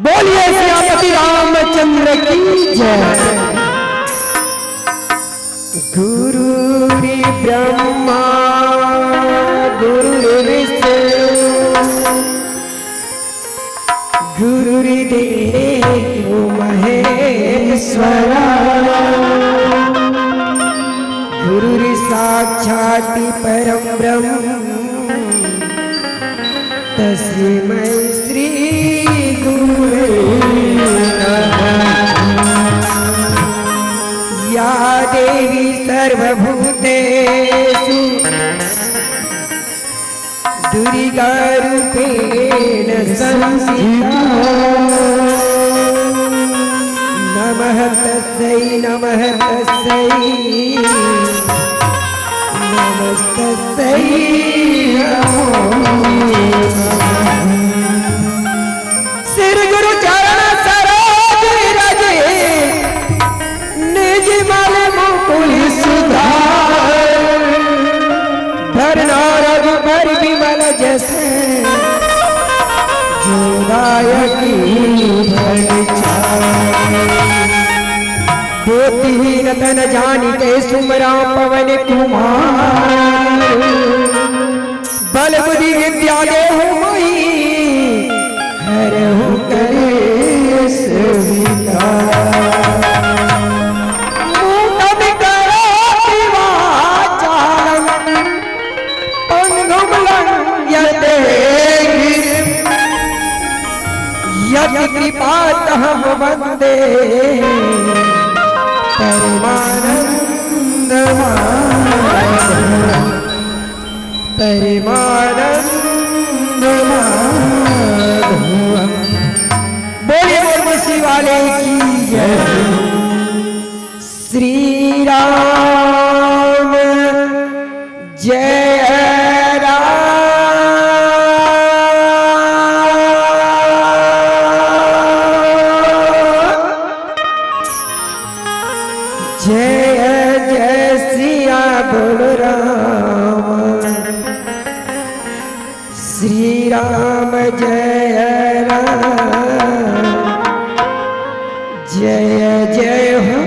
बोलिए श्रीपति रामचंद्र की जय। गुरु ब्रह्मा गुरु विष्णु गुरुदेव महेश्वरा गुरु साक्षात् परम ब्रह्म तस्मै श्री गुरुवे नमः। या देवी सर्वभूतेषु दुर्गा रूपेण संस्थिता नमः तस्यै नमस्तस्यै श्री गुरु चरण सरोज रजे निज मल मुकुल सुधार धरना रघुबर विमल जैसे जोदायकी ज्योतिहीन तन जानिके सुमरा पवन कुमार बल बुद्धि विद्या देहु मोहि हरहु कलेश विकार। मूकं करोति वाचालं पंगुं लंघयते गिरिं यदि कृपातहं वन्दे परमानंद बोलिए उर्वशी वाले की जय। श्री राम जय जय जय सिया बोल राम श्री राम जय राम जय जय हो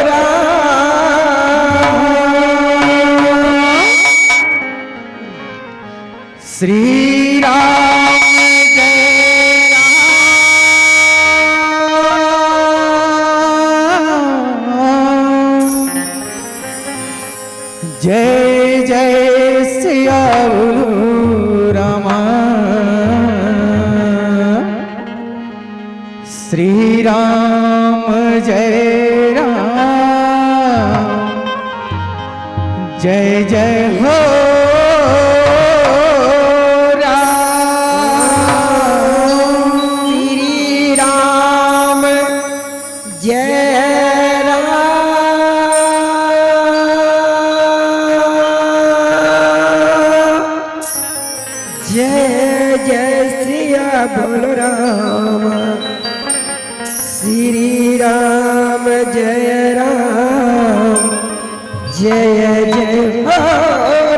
राम श्री राम जय जय सिया रामा श्री राम जय राम जय जय हो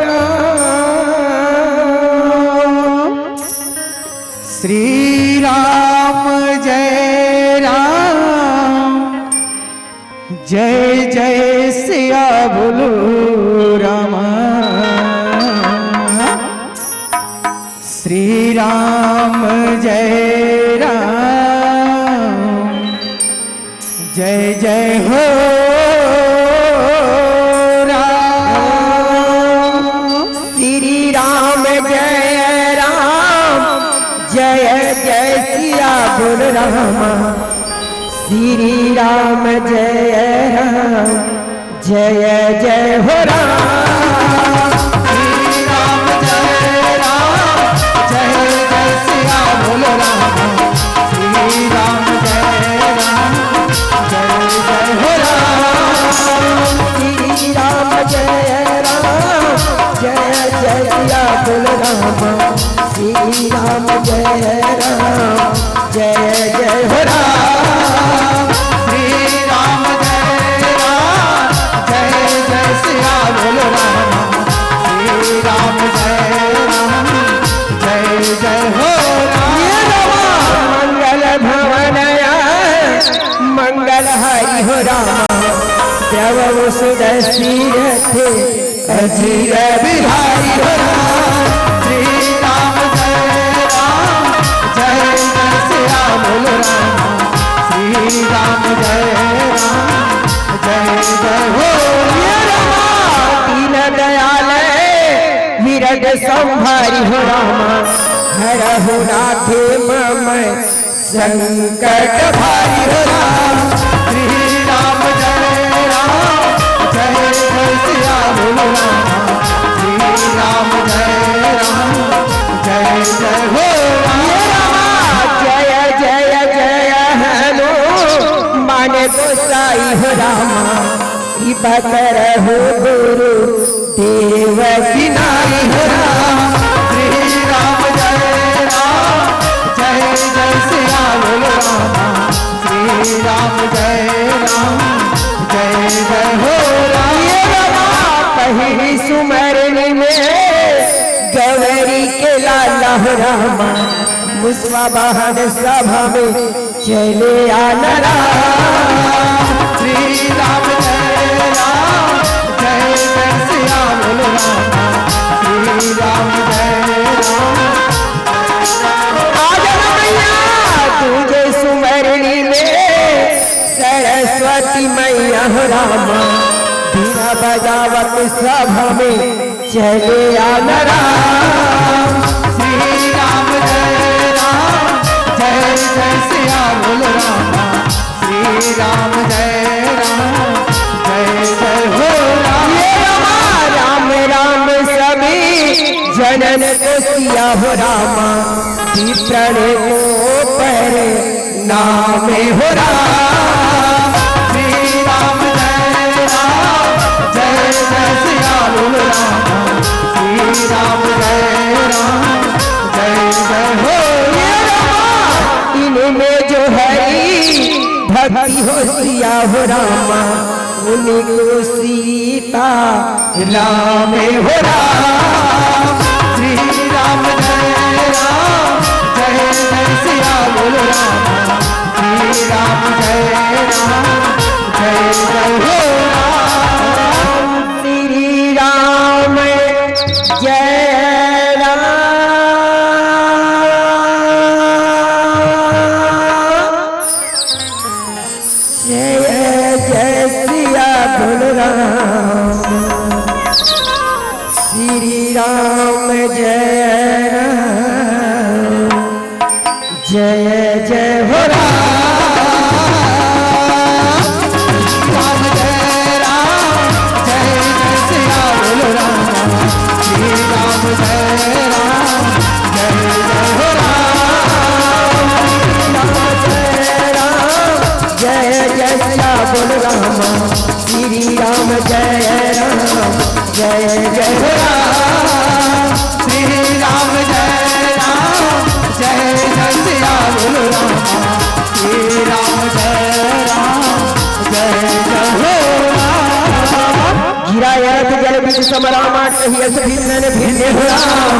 राम श्री राम जय जय जय सिया बोल राम श्री राम जय राम जय जय हो राम श्री राम जय राम जय जय सिया बोलो रामा श्री राम जय राम जय जय हो राम श्री राम जय राम जय जय सिया बोल राम श्री राम जय राम जय जय हो राम श्री राम जय राम जय जय हो राम श्री राम जय राम जय जय सिया बोल राम श्री राम जय राम जय जय हो राम। हो रामा द्रव सुदर्शी थे अजीर बिहारी हो राम। श्री राम जय राम जय जय श्याम बोलो राम। श्री राम जय राम जय जय हो राम। दीन दयाल विरद संभारी हो रामा हरहु नाथे मम संकट भारी हो राम। श्री राम जय राम जय जय श्याम बोलो राम। श्री राम जय राम जय जय हो राम। जय जय जय हनु माने गोसाई हो रामा बकर हो गुरु देव किनारी हो राम। श्री राम जय राम जय जय श्याम बोलो राम। श्री राम जय राम जय जय हो राम। पहली सुमरनी में गौरी के लाला हो रामा मुस्वा बहन सभा में चले आना राम। श्री राम जय राम जय जय श्याम बोलो राम। श्री राम जय राम तुझे सुमरनी में सरस्वती मैया हो रामा बीना बजावत सभा में चले आना राम। श्री राम जय राम जय जय श्याम बोलो रामा। श्री राम जय राम जय जय हो राम। राम राम सभी जनन को सिया हो रामा विप्रण को पर नाम हो राम। श्री राम जय राम जय जय श्याम बोलो राम। श्री राम जय राम जय जय हो राम। इनमें जो हरी भक्ति हो सिया हो रामा उन्हीं को सीता राम हो राम। श्री राम जय राम जय जय श्याम बोलो राम। श्री राम जय राम जय जय हो राम। श्री राम जय राम जय जय श्या बोलो राम। श्री राम जय राम जय जय हो राम। राम जय राम जय जय श्याम बोलो राम। श्री राम जय राम जय जय हो राम। राम जय राम जय जय श्याम बोलो राम। श्री राम जय राम जय जय हो राम। श्री राम जय राम जय जय श्याम बोलो राम। श्री राम जय राम जय जय हो राम। गिरायत जल बीच समरामा कहियस भिन्न भिन्न हो राम।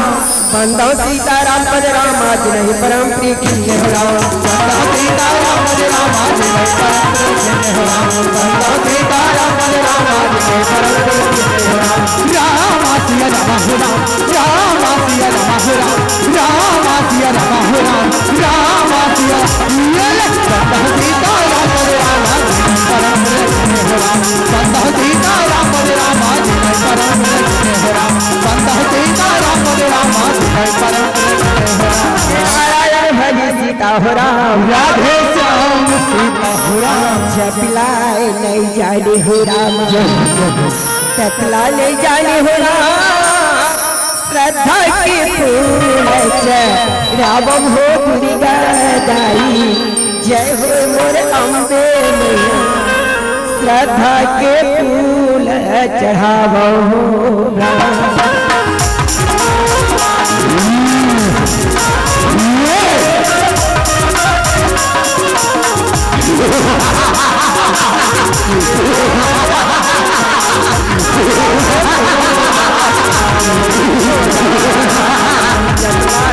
बंदो सीताराम पद राम आज नहीं परम प्रिय किन्ने हो राम। बंदो सीताराम पद राम आज नहीं परम प्रिय किन्ने हो राम। बंदो सीताराम पद राम आज नहीं परम प्रिय किन्ने हो राम। राम आसिया राम हो राम। राम आसिया राम हो राम। राम आसिया राम हो राम। राम आसिया बंदो सीताराम पद राम आज नहीं परम प्रिय किन्ने हो राम। बंदो सीताराम पद राम आज नहीं परम प्रिय किन्ने हो राम। बंदो सीताराम पद राम आज नारायण भज सीता हो राम। राधे श्याम सीता हो राम। जपलाए नहीं जाने हो राम। तपला नहीं जाने हो राम। श्रद्धा के फूल रावम हो दुर्गा दाई। जय हो मोर अम्बे मैया श्रद्धा के फूल चढ़ावो हो राम।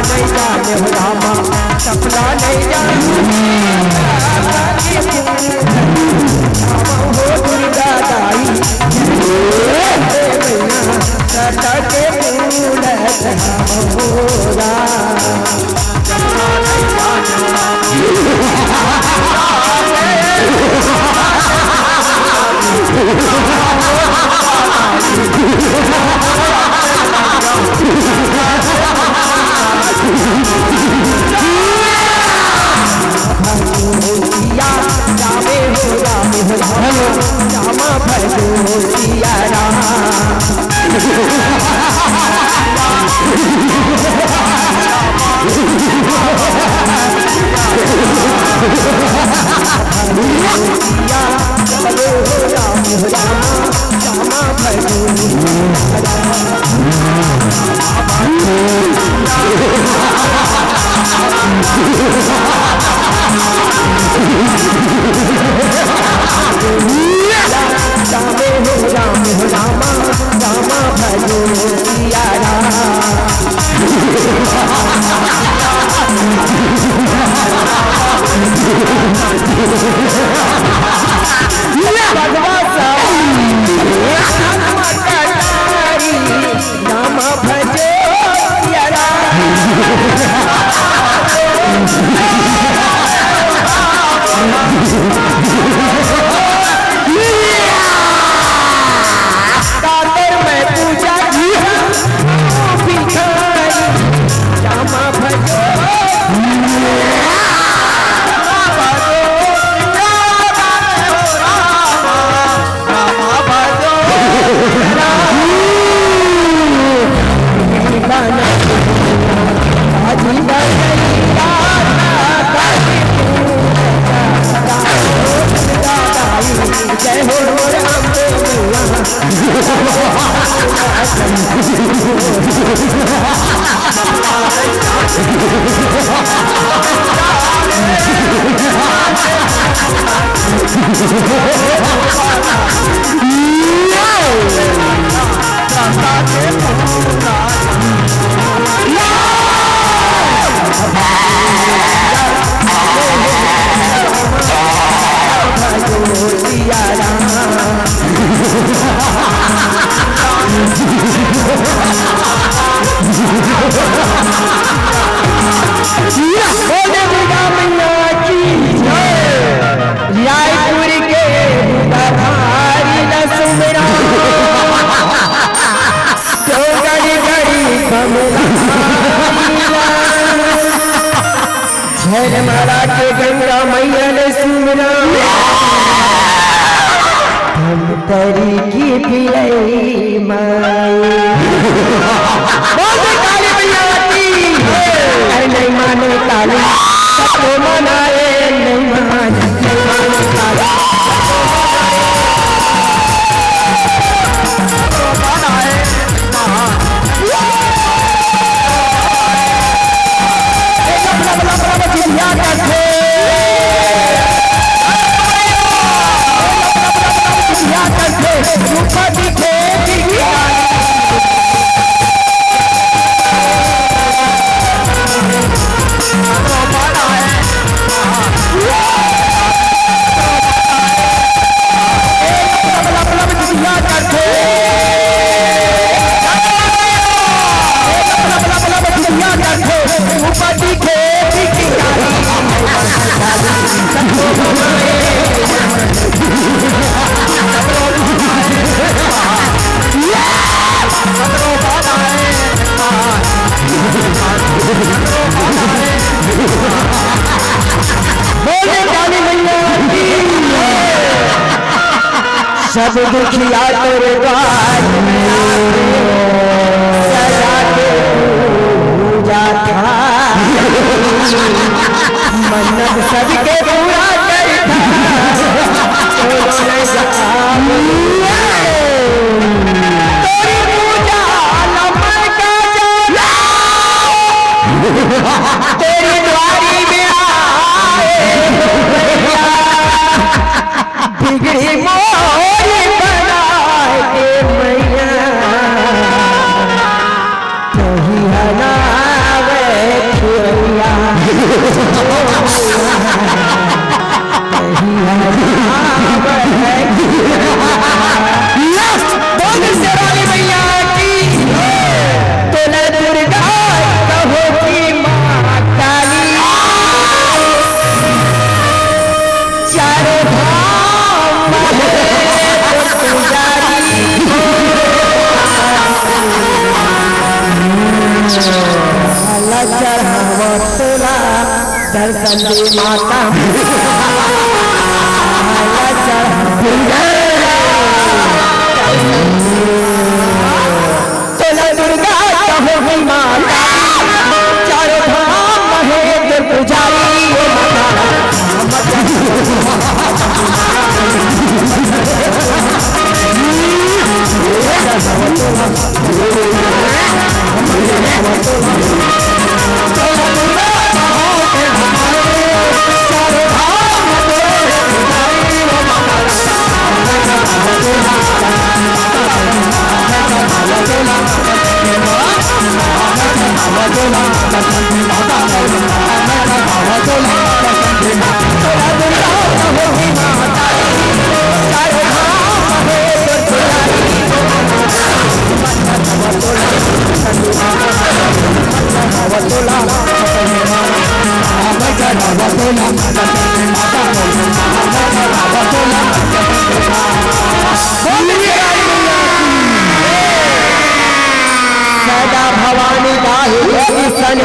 नहीं जाने हो रामा सपना नहीं जाने मारा के गंगा मैया ने सुमरा हम तरी की पिलई माई काली मैया की अरे नहीं माने काली सबको मनाए नहीं माने काली सब दुखिया तेरे द्वार में सजा के पूजा था मन्नत सबके पूरा करता तेरी पूजा लम्बा का तेरी द्वारी में आए बिगड़ी मोरी बनाए मैया कहीं हनावे खिया कहीं हनावे बोल शेराली मैया की तोले दुर्गा कहो की माँ काली चारों दर्शन दे माता तोला दुर्गा कहो ही माता चारों धाम महेंद्र पुजारी बोला माता चंद्र माता बोला राधा बोला माता चंद्र सदा भवानी गाही सन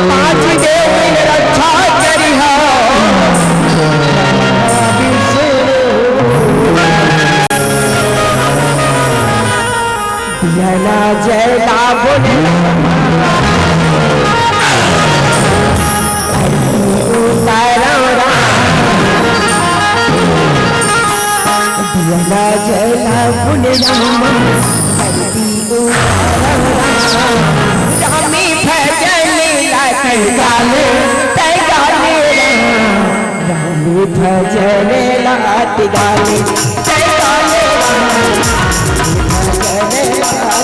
पांच देव रक्षा करिहा दिया जय बोल दिया जय बोल रामी भजन गाले तय गाले रामी भजन लात गाले तय गाले भजन लात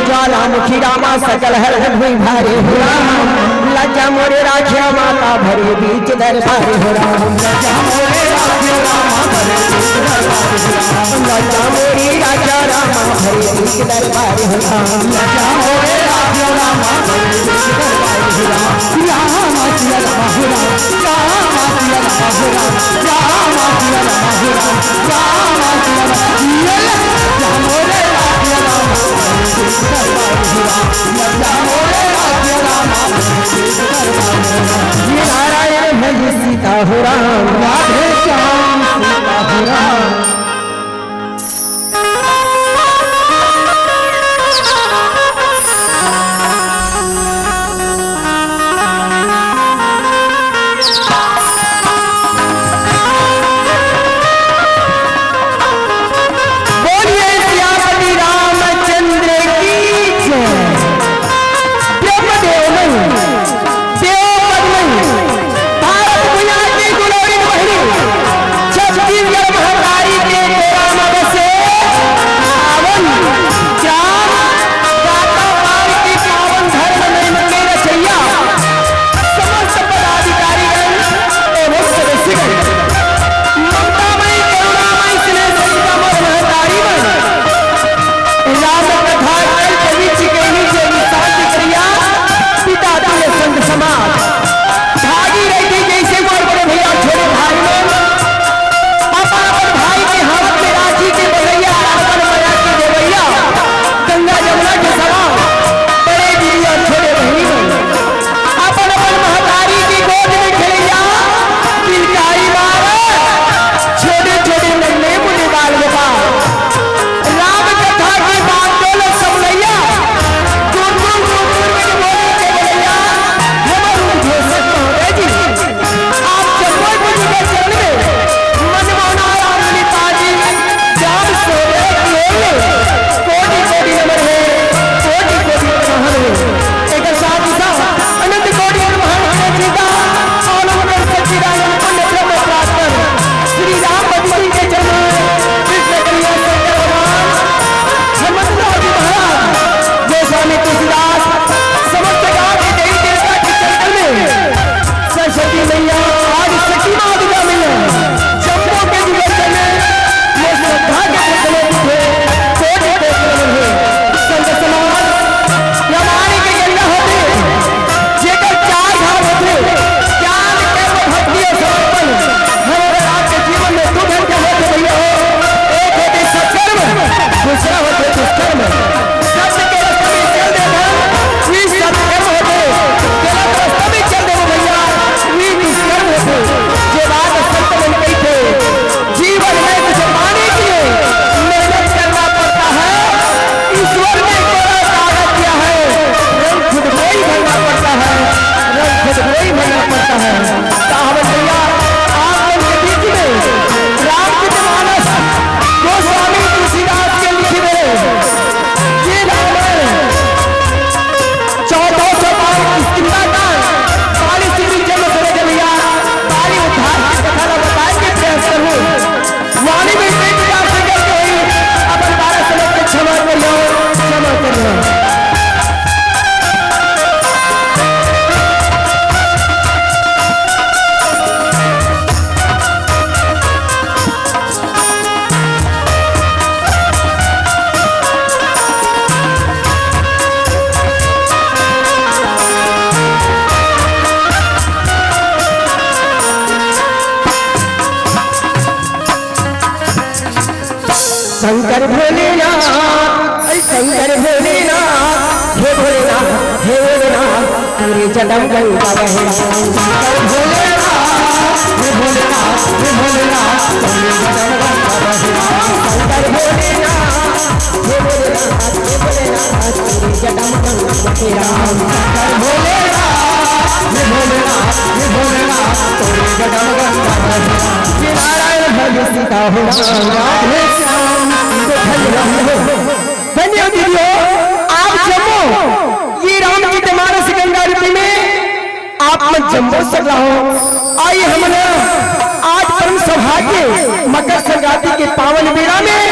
ज्वालामुखी रामा सकल हर हुई भारी हो राम लज्जा मोरे राखिया माता भरे बीच दरबारी हो राम लज्जा मोरे राखिया रामा भरे बीच दरबारी हो राम लज्जा मोरी राजा रामा भरे बीच दरबारी हो राम लज्जा मोरे राखिया रामा भरे बीच दरबारी हो राम रामा सिया रामा हो राम रामा सिया रामा हो राम रामा सिया रामा हो राम रामा सिया रामा मोरे राखिया रामा नारायण भज सीता हो राम राधे श्याम सीता हो राम बोलिए श्याम तेरे जन्म गंगा बहे राम भोलेनाथ भोलेनाथ तेरे जन्म गंगा बहे राम शंकर भोलेनाथ भोलेनाथ तेरे जन्म गंगा बहे राम भोलेनाथ भोलेनाथ तेरे जन्म गंगा बहे राम नारायण भज सीता हो राधे श्याम धन्यवाद दीदियों, आप जम्मू ये रामचरितमानस गंगा रूपी में आप में जम्मू सक रहा हो। आइए हम आज परम सौभाग्य मकर संक्रांति के पावन बेड़ा में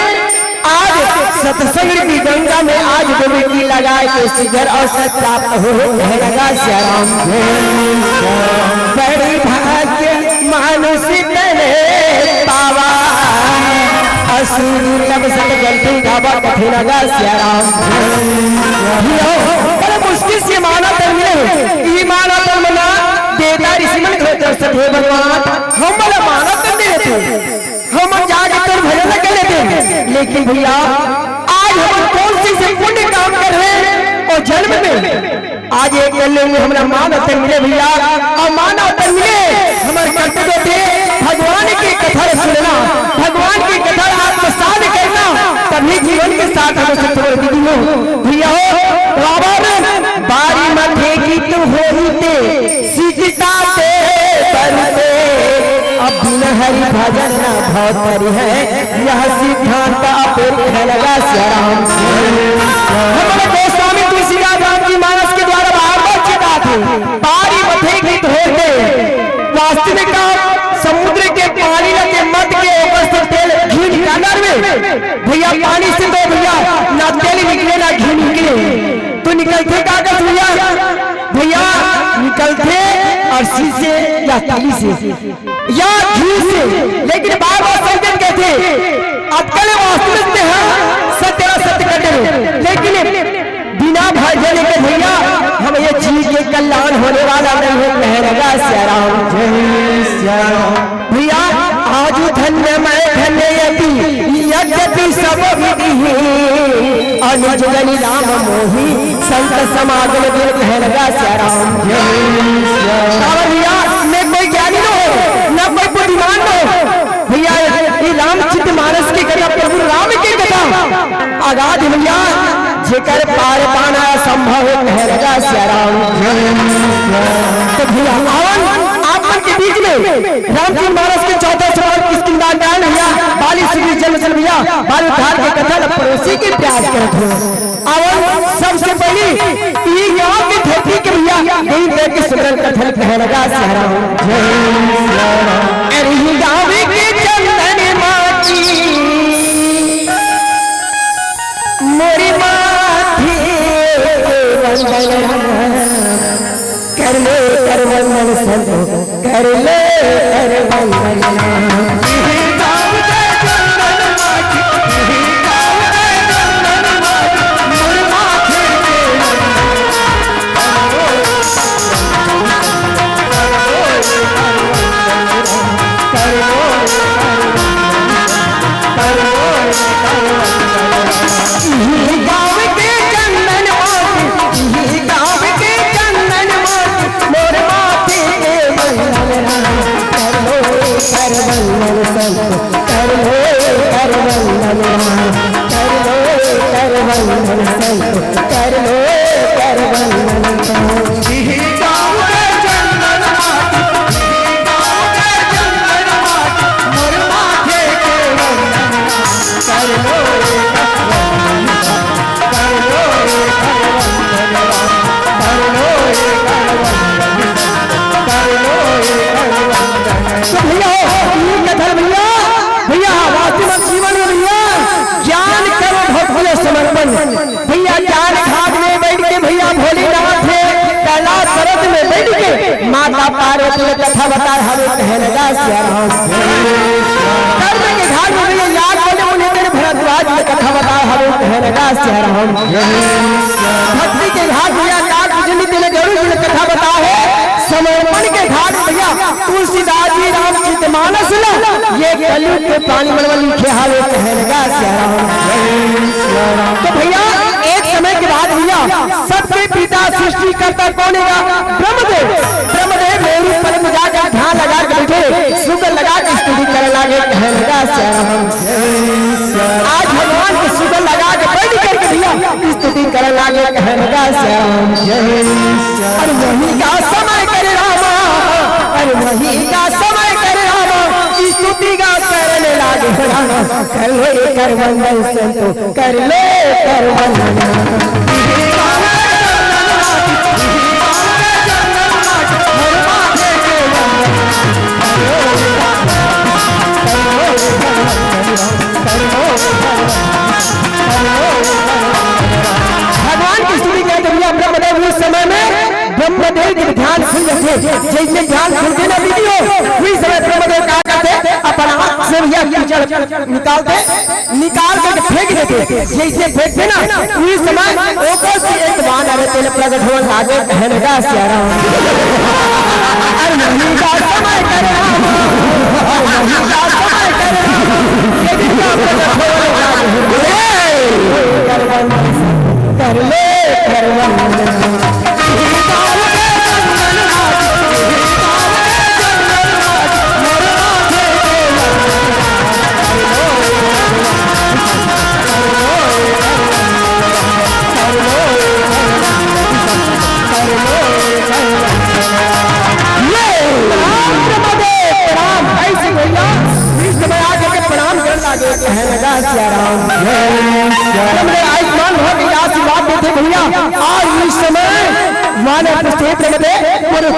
आज सत्संग की गंगा में आज डुबकी लगाए के सिद्धर अवसर प्राप्त हो लगा श्याम बड़ी भाग्य मानुष तने पावा असुर लब सत गलती गावा कठिन लगा श्याम बड़े मुश्किल से माना तर मिले ये माना तर मना देता ऋषि मन दर्शन हे भगवान हम बड़ा माना तर देते हम जाके कर भजन कर लेते, लेकिन भैया आज हम कौन से पुण्य काम कर रहे हैं और जन्म में आज एक गले में हमारा मानवता मिले भैया और मानवता मिले हमारे कर्तव्य थे भगवान की कथा सुनना, भगवान की कथा आत्मसात करना, तभी जीवन के साथ हम सत्य दीदी हो भैया हो बाबा में बारी मध्य की तू होते सीता ते करते अब बिन हरि भजन न भौतरी है यह सिद्धांत अपेक्षा लगा श्याम हमारे गोस्वामी तुलसीदास राम जी मानस के द्वारा बार चेता थे बारी मथे गीत होते वास्तविक समुद्र के पानी के मत के ऊपर से तेल घी निकालना में भैया पानी से तो भैया ना तेल निकले ना घी निकले तो निकलते कागज भैया निकलते और से या ताली से या घी से, लेकिन बार बार संजन कहते अटकल वास्तविक में है सत्य सत्य करते लेकिन बिना भजन के भैया हम ये चीज के कल्याण होने वाला नहीं है कह लगा श्याम भैया आज धन्य मैं धन्य यद्यपि सब विधि अनुज जनि राम मोही संत समागम कह लगा श्याम भैया मैं कोई ज्ञानी न हो न कोई बुद्धिमान न हो भैया ये रामचरित मानस की कथा प्रभु राम की कथा आगाध भैया जेकर पार पाना संभव कह लगा श्याम तो भैया आपन के बीच में रामचरित मानस के 14 सवाल किसकी दान भैया बाली श्री जन्म भैया बाल उद्धार के कथा पड़ोसी के प्रयास करते हो और सबसे पहले ये गांव की धरती के भैया यही देख के सिमरन कथन कह लगा श्याम अरे ये गांव के चंदन माटी मोरी माथे कर ले कर वंदन संत कर ले कर वंदन भैया ज्ञान घाट में बैठ के भैया भोलेनाथ थे कैलाश पर्वत में बैठ के माता पार्वती ने कथा बता हमें कह लगा श्याम कर्म के घाट में भैया याद बोले उन्हें तेरे भरद्वाज ने कथा बता हमें कह लगा श्याम भक्ति के घाट भैया काट पूजनी तेरे जरूर ने कथा बता है समर्पण के घाट भैया तुलसीदास जी रामचरित मानस ये कलयुग के प्राणी मनवल लिखे हावे कह लगा श्याम तो भैया एक समय के बाद भैया सबके पिता श्री सृष्टि करता कौन है? ब्रह्मदेव। ब्रह्मदेव मेरू पर में जाकर ध्यान लगा के बैठे, शुगर लगा के स्तुति करने लगे, कहने लगा श्याम। आज भगवान को शुगर लगा के बैठ करके भैया स्तुति करने लगे, कहने लगा श्याम। अरे वही का समय करे रामा, अरे वही का समय करे रामा, स्तुति का करने लगे रामा। कर लो कर वंदन संतो, कर लो कर वंदन। भगवान की स्तुति कहते भैया ब्रह्मदेव उस समय में ब्रह्मदेव के ध्यान सुन रहे, जैसे ध्यान सुनते ना वीडियो उसी समय ब्रह्मदेव क्या करते, अपना हाथ से भैया कीचड़ निकाल करके फेंक देते। जैसे फेंकते ना उसी समय ऊपर से एक बाण आ रहे प्रकट हो आगे, कहने लगा श्याम। अरे नहीं का समय करे राम, नहीं का समय करे राम, ये भी क्या प्रकट हो कर ले कर वंदन।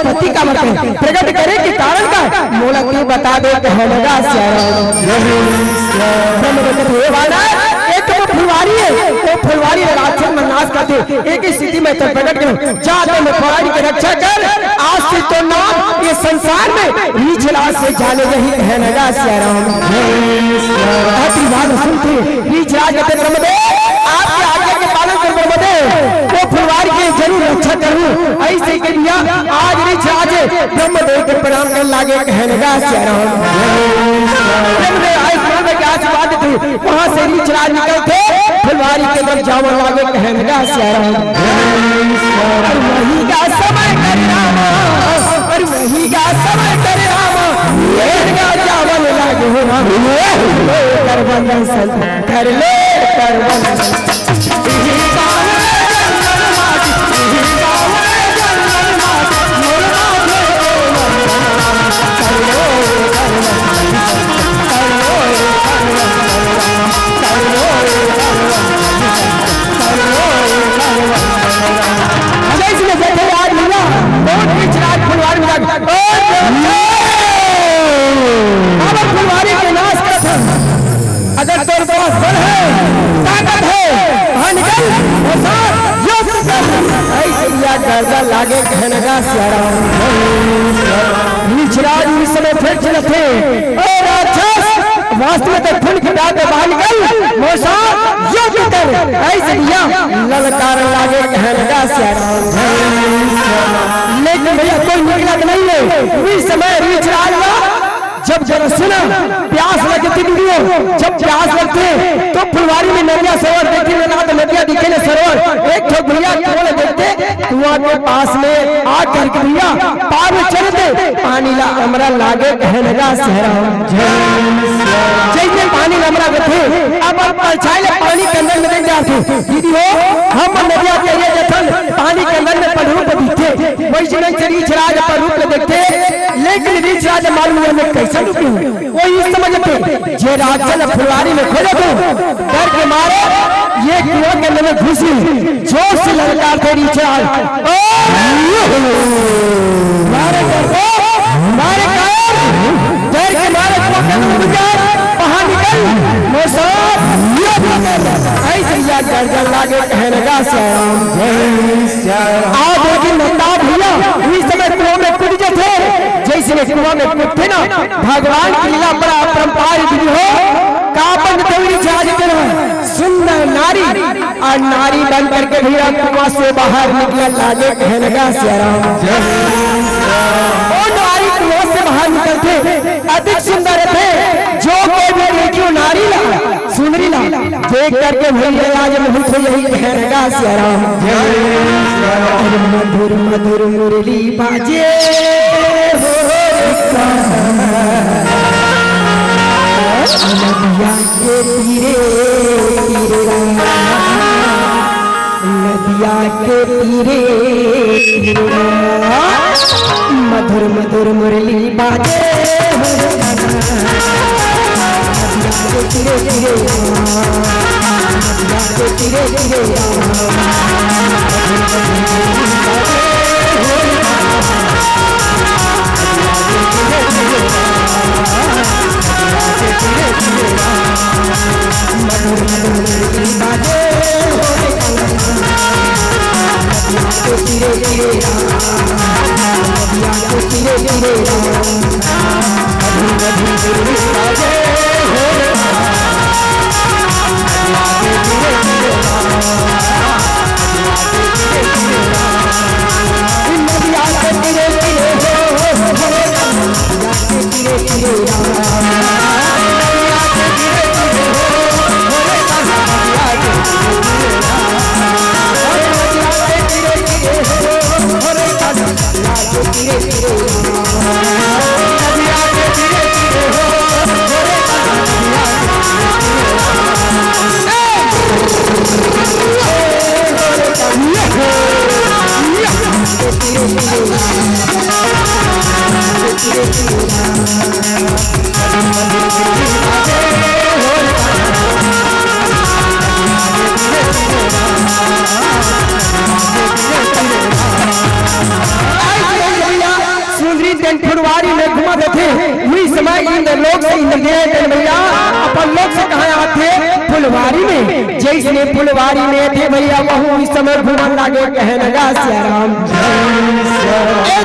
पति का प्रकट करे के कारण का मोला तू बता दे, कहने लगा श्याम। एक तो फुलवारी है, वो फुलवारी राक्षस में नाश करते, एक ही स्थिति में तो प्रकट करो, जाते में फुलवारी की रक्षा कर। आज से तो नाम ये संसार में रीछ राज से जाने यही, कहने लगा श्याम। ऐसी बात सुनते रीछ राज कहते ब्रह्मदेव आपके आज्ञा के पालन कर ब्रह्मदेव, वो फुलवारी की जरूर रक्षा करूं। ऐसे के दिया आज रीछ राज ब्रह्मदेव के प्रणाम कर लागे, कहने लगा श्याम। ब्रह्मदेव आयुष्मान में क्या बात थी, वहां से रीछ राज निकलते फुलवारी के अंदर जावन लागे, कहने लगा श्याम। और वही का समय करे रामा, और वही का समय करे रामा, ये का जावन लागे हो राम। कर वंदन संत, कर ले कर वंदन। फुलवारी के नाश कर, अगर तेरे पास बल है, ताकत है, बाहर निकल, गर्दन लागे, कहने लगा श्याम। रीछ राज उस समय फिर थे, राक्षस वास्तव में तो फूल खिटा के बाहर निकल, मोसा यो भीतर ऐसे दिया ललकार लागे, कहने लगा श्याम। लेकिन भैया कोई निकला नहीं है उस समय रीछ राज जब जरा सुना प्यास लगती वीडियो, जब प्यास लगते तो फुलवारी में नदिया सरोवर देखी ना, तो नदिया दिखे ना सरोवर, एक ठोक भैया कुआं देखते, कुआं के पास में आकर के भैया पार में चलते पानी ला हमरा लागे, कहने लगा श्याम। जैसे पानी हमरा गथे अब परछाई पानी के अंदर में जाते दीदी हो, हम नदिया के ये जथन पानी के अंदर में पढ़रूप दिखते, वैसे नहीं रीछ राज पढ़रूप देखते, लेकिन रीछ राज मालूम में कैसे रुके वो इस समझते जे राजन फुलवारी में खोले थे, डर के मारे ये कुआं के अंदर में घुसी, जोर से ललकारते रीछ राज, मारे डर के मारे कुआं के अंदर घुस बाहर निकल, ऐसे याद गर्दन लागे, कहने लगा श्याम। आज लेकिन नंदा भैया इस समय कुआं में कूद गए थे, जैसे कुआं में कूदते ना भगवान की लीला बड़ा अपरंपार विधि हो, कापन देवरी जाज कर सुंदर नारी और नारी बन करके भैया कुआं से बाहर निकलने लागे, कहने लगा श्याम। वो नारी कुआं से बाहर निकलते अधिक सुंदर थे, जो कोई भी देखियो नारी ला सुंदरी ला देख करके भैया आज मुझे यही कहने लगा श्याम। और मधुर मधुर मुरली बाजे हो नदिया के तीरे तीरे नदिया के तीरे तीरे मधुर मधुर मुरली बाजे नदिया के तीरे तीरे नदिया के तीरे तीरे फुलवारी में घुमाते थे वही समय इंद्र लोग से इंद्रदेव भैया अपन लोग से कहा आते फुलवारी में जैसे फुलवारी में थे भैया वह इस समय घुमन लागे कहे लगा सियाराम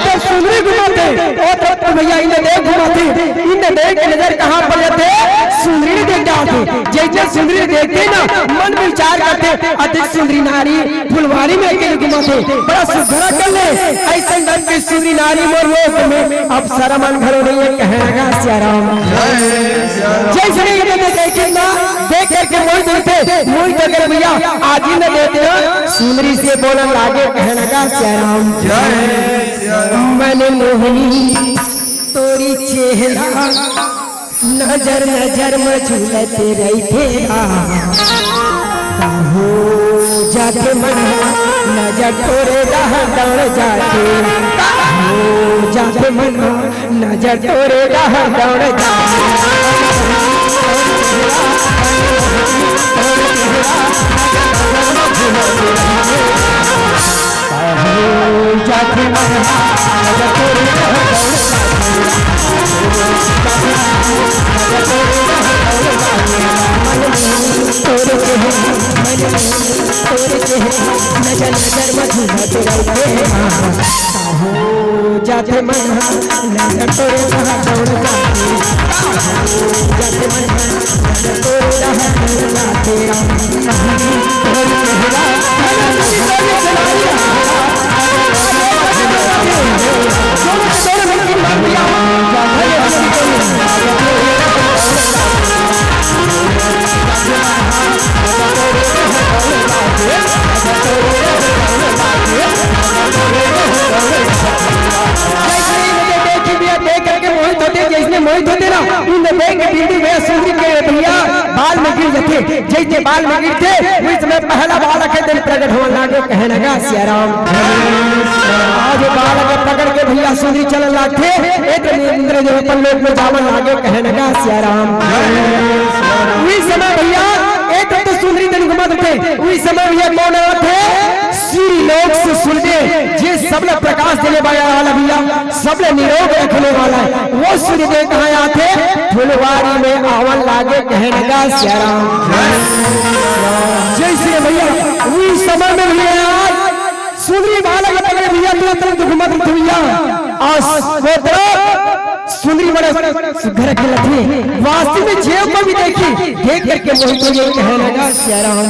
तो सुंदरी घुमाते तो भैया इंद्रदेव घुमाते इंद्रदेव की नजर कहाँ पर जाते सुंदरी देख जाते जैसे सुंदरी देखते ना मन विचार करते अधिक सुंदरी नारी फुलवारी में अकेले घुमाते बड़ा सुधरा कर ले ऐसे ढंग की सुंदरी नारी मोर लोक में अब सारा मन घरों नहीं है कहेगा सियाराम जैसे देखे ना देख करके मोहित कर भैया आज ही न देते सुंदरी से बोलने लागे कहना सियाराम मैंने मोहनी तोरी चेहरा नजर नजर में झूलते रही तेरा हो जाके मन नजर तोरे दौड़ जाके हो जाके मन नजर तोरे दौड़ जाके मन नजर नजर नजर मधुमत हो जाते मन नजर तोरे दौड़ जाते मन नजर तोरे मोहित होते ना इन देख दीदी में सुंदरी के भैया बाल में गिर जाते जैसे बाल में गिरते उस समय पहला बाल के दिन प्रकट होने लगे कहने लगा सियाराम आज बाल के पकड़ के भैया सुंदरी चलने लगते एक इंद्र जो अपन लोग में जावन लागे कहने लगा सियाराम उस समय भैया एक तो सुंदरी दिन घुमा देते उस समय भैया कौन थे सूर्य लोक से सुनते जे सबले प्रकाश देने वाला भैया सबले निरोग रखने वाला है वो सूर्य देव कहाँ आते फुलवारी में आवन लागे कहने का सियाराम जय श्री भैया उस समय में भैया सुंदरी बालक पकड़े भैया तुरंत घुमा देते भैया और सुंदरी बड़े घर के लगे वास्तव में जेब को भी देखी देख करके मोहित को ये कहने लगा सियाराम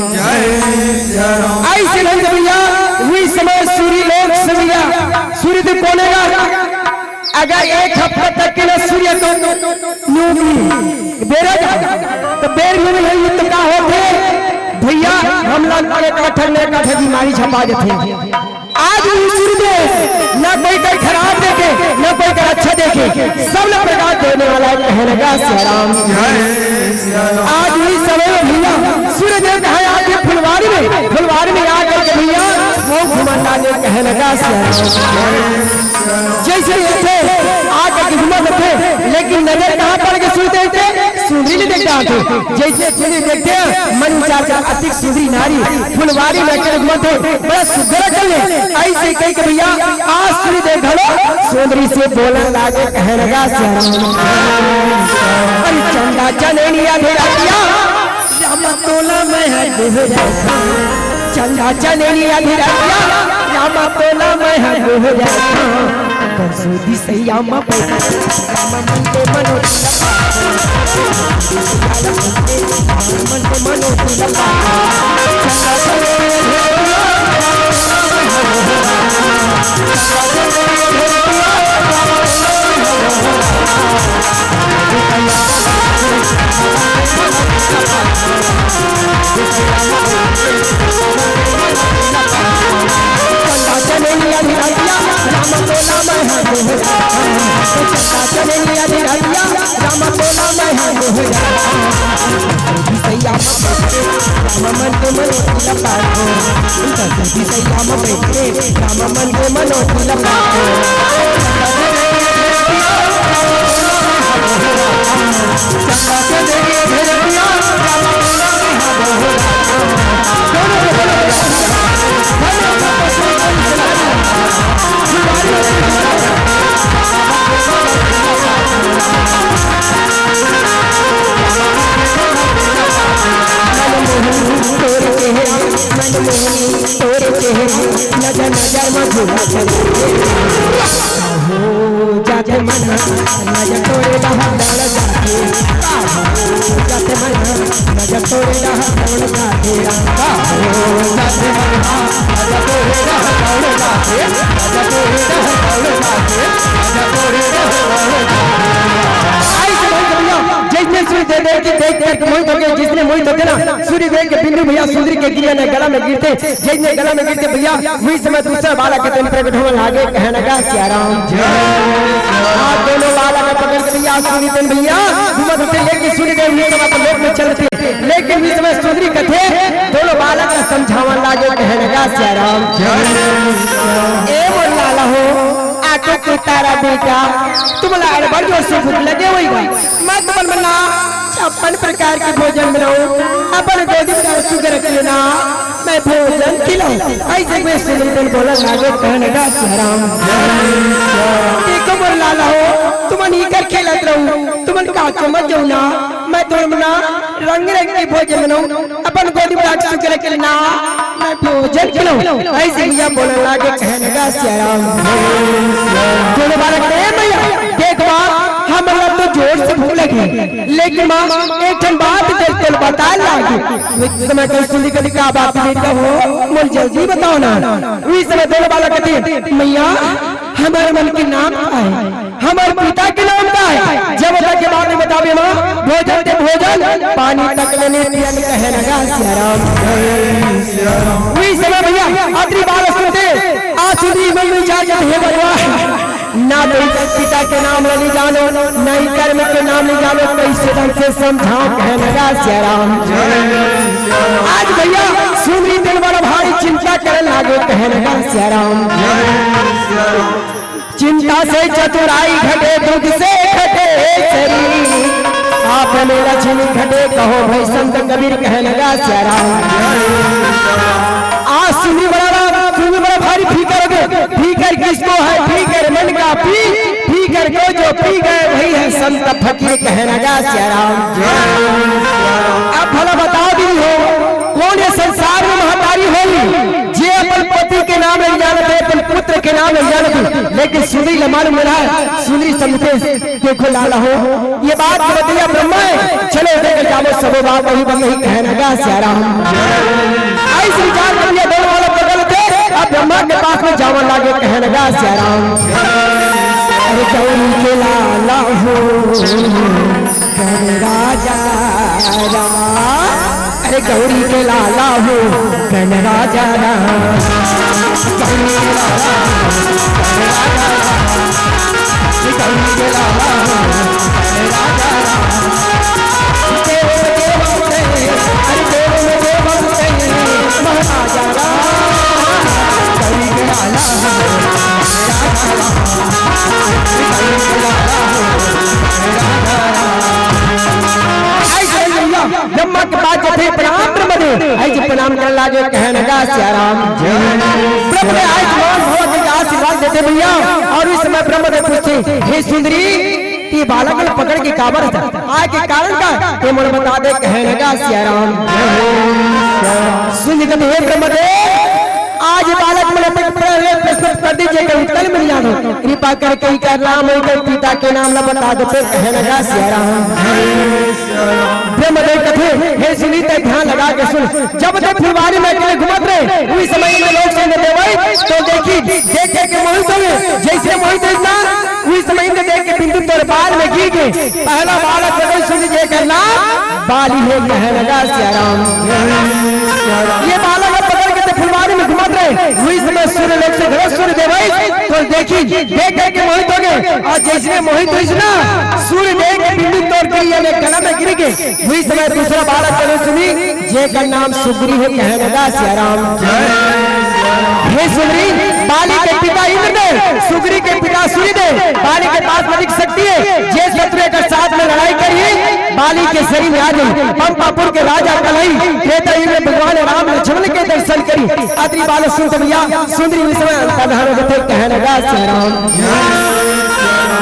ऐसे नहीं भैया वही समय सूर्य लोग से भैया सूर्य देव बोलेगा अगर एक हफ्ता तक के लिए सूर्य को बेरा तो बेर में तो क्या होते भैया हम लोग बीमारी छपा देते आज भी सूर्यदेव न कोई कर खराब देखे न कोई कर अच्छा देखे, सब लोग प्रकाश देने वाला कहने लगा सिया राम। आज भी समय भैया सूर्यदेव कहा आके फुलवारी में आकर के भैया वो घुमन लागे कहने लगा सिया राम। जैसे थे आकर के घुमन थे, लेकिन नजर कहाँ पड़ गई सूर्यदेव थे, सुंदरी ने देखा थे। जैसे सुंदरी देखते हैं मन विचार का अति सुंदरी नारी फुलवारी में आकर घुमन थे, बड़ा सुंदर कर ले। ऐसे कही कि भैया आज सूर्यदेव घड़ो सुंदरी से बोलने लागे कहने लगा सिया राम। अरे चंदा चनेलिया भेड़िया रामा तोला में है गुहरा, चंदा चनेलिया भेड़िया रामा तोला में है गुहरा। बरसोदी सैया मा रामा मन के मनो मन के मनो लगा मन के मनो नजर नजर मधुरा जाते मन नजर तोड़े जाते मन नजर तोड़े जिसने मोहित होते ना सूर्यदेव के बिंदु भैया सुंदरी के गिरिया ने गला में गिरते, जिसने गला में गिरते भैया वही समय दूसरा बालक के दिन प्रकट होने लगे कहने लगा सिया राम। आप दोनों बालक पकड़ के भैया सूर्यदेव भैया घूमत होते, लेकिन सूर्यदेव ये समय तो लोक में चलते, लेकिन इस समय सुंदरी कथे दोनों बालक का समझावन लागे कहने लगा सिया राम। ए बोल लाला हो आके तू तारा बेटा तुम्हारा बड़ जोर से भूख लगे हुई मैं तुम बना 56 प्रकार के भोजन बनाऊं, अपन गोदी में शुगर रख लेना मैं भोजन खिलाऊं। ऐसे में सुनील बोला लागे कहने लगा सिया राम। देखो बोल लाला हो तुम नहीं कर खेलत रहूं, तुम का चमच जाऊं ना मैं तुमना रंग रंग के भोजन बनाऊं, अपन गोदी में शुगर रख लेना मैं भोजन खिलाऊं। ऐसे भैया बोलने लागे कहने लगा सिया राम। दोनों बालक ने भैया देख मां हमारा तो जोर से भूख लगी, लेकिन मां एक ठन बात देख तो बता लागी समय कल सुनी कभी क्या बात बेटा हो मुझे जल्दी बताओ ना। इस समय दोनों बालक कहते मैया हमारे मन के नाम का है, हमारे पिता के नाम का है, जब तक के बात बतावे मां भोजन दे भोजन पानी तक लेने दिया कहने लगा सिया राम। इस समय भैया आखिरी बात सुनते आसुदी में इजाजत है भगवान ना तो पिता के नाम नहीं जानो न ही कर्म के नाम नहीं जानो, कैसे ढंग से समझाओ कहने लगा सिया राम। आज भैया सुंदरी दिल बड़ा भारी चिंता करने लगे कहने लगा सिया राम। चिंता से चतुराई घटे दुख से घटे शरीर, आप मेरा छिन घटे कहो भाई संत कबीर कहने लगा सिया राम। आज सुंदरी बड़ा भारी फीकर किसको है, फीकर मन का फीकर को जो पी गए वही है संत फकीर कहने लगा सिया राम। अब भला बताओ दी हो कौन है संसार में महतारी होगी जे अपन पति के नाम नहीं जानते, अपन पुत्र के नाम नहीं जानते, लेकिन सुंदरी ने मालूम मिला है सुंदरी समझते देखो लाला हो ये बात बताइए ब्रह्मा है, चलो देकर जाओ सब बात वही बंद ही कहने लगा सिया राम। ऐसे विचार कर लिया दोनों वाला बदल थे, अब ब्रह्मा के पास में जावन लागे कहने लगा सिया राम। अरे गौरी के लाला हो कन राजा राम, अरे गौरी के लाला हो कन राजा राम। गौरी के लाला जय राजा राम, गौरी के लाला जय राजा राम। देव में देव होते अरे देव में देव होते महाराजा राम, गौरी के लाला जय राजा राम, गौरी के लाला जय राजा राम। ब्रह्मा के बाद जब प्रणाम ब्रह्मदेव ऐसे प्रणाम कर लागे कहने का सियाराम ब्रह्म ने आज मान भगवान के आशीर्वाद देते भैया। और इस समय ब्रह्मदेव पूछते हे सुंदरी ये बालक ने पकड़ के काबर आय के कारण का ये मन बता दे कहने का सियाराम। सुन कहते हे ब्रह्मदेव आज बालक मन प्रश्न कर दीजिए कि उत्तर मिल जाओ कृपा करके ही कर राम पिता के नाम न बता दो फिर कहने का सियाराम। ब्रह्मदेव कथे हे सुनी ते ध्यान लगा के सुन जब तक फुलवारी में अकेले घूमत रहे उस समय में लोग से देवई तो देखी देख के मोहित हुए जैसे मोहित इतना उस समय में देख के बिंदु तोर बाल में गिर गए। पहला बालक जब सुन जे करना बाली है कहने लगा सियाराम। ये बालक पकड़ के फुलवारी में घुमत रहे उस समय सूर्य लोग से घर सूर्य देवई तो देखी देख के मोहित हो गए। और जैसे मोहित हुई ना सूर्य देख के बिंदु तोड़ के ये गला में गिर गए। उस समय दूसरा बालक चले सुनी जे का नाम सुग्री है कहने लगा सियाराम। हे सुग्री बाली के पिता इंद्र ने सुग्री के पिता सूर्यदेव बाली के पास अधिक शक्ति है जे शत्रु के साथ में लड़ाई करी बाली के शरीर में आ गई। पंपापुर के राजा कलही त्रेता युग में भगवान राम लक्ष्मण के दर्शन करी अति बालक सुन भैया सुंदरी उस समय प्रधान कहने लगा सियाराम।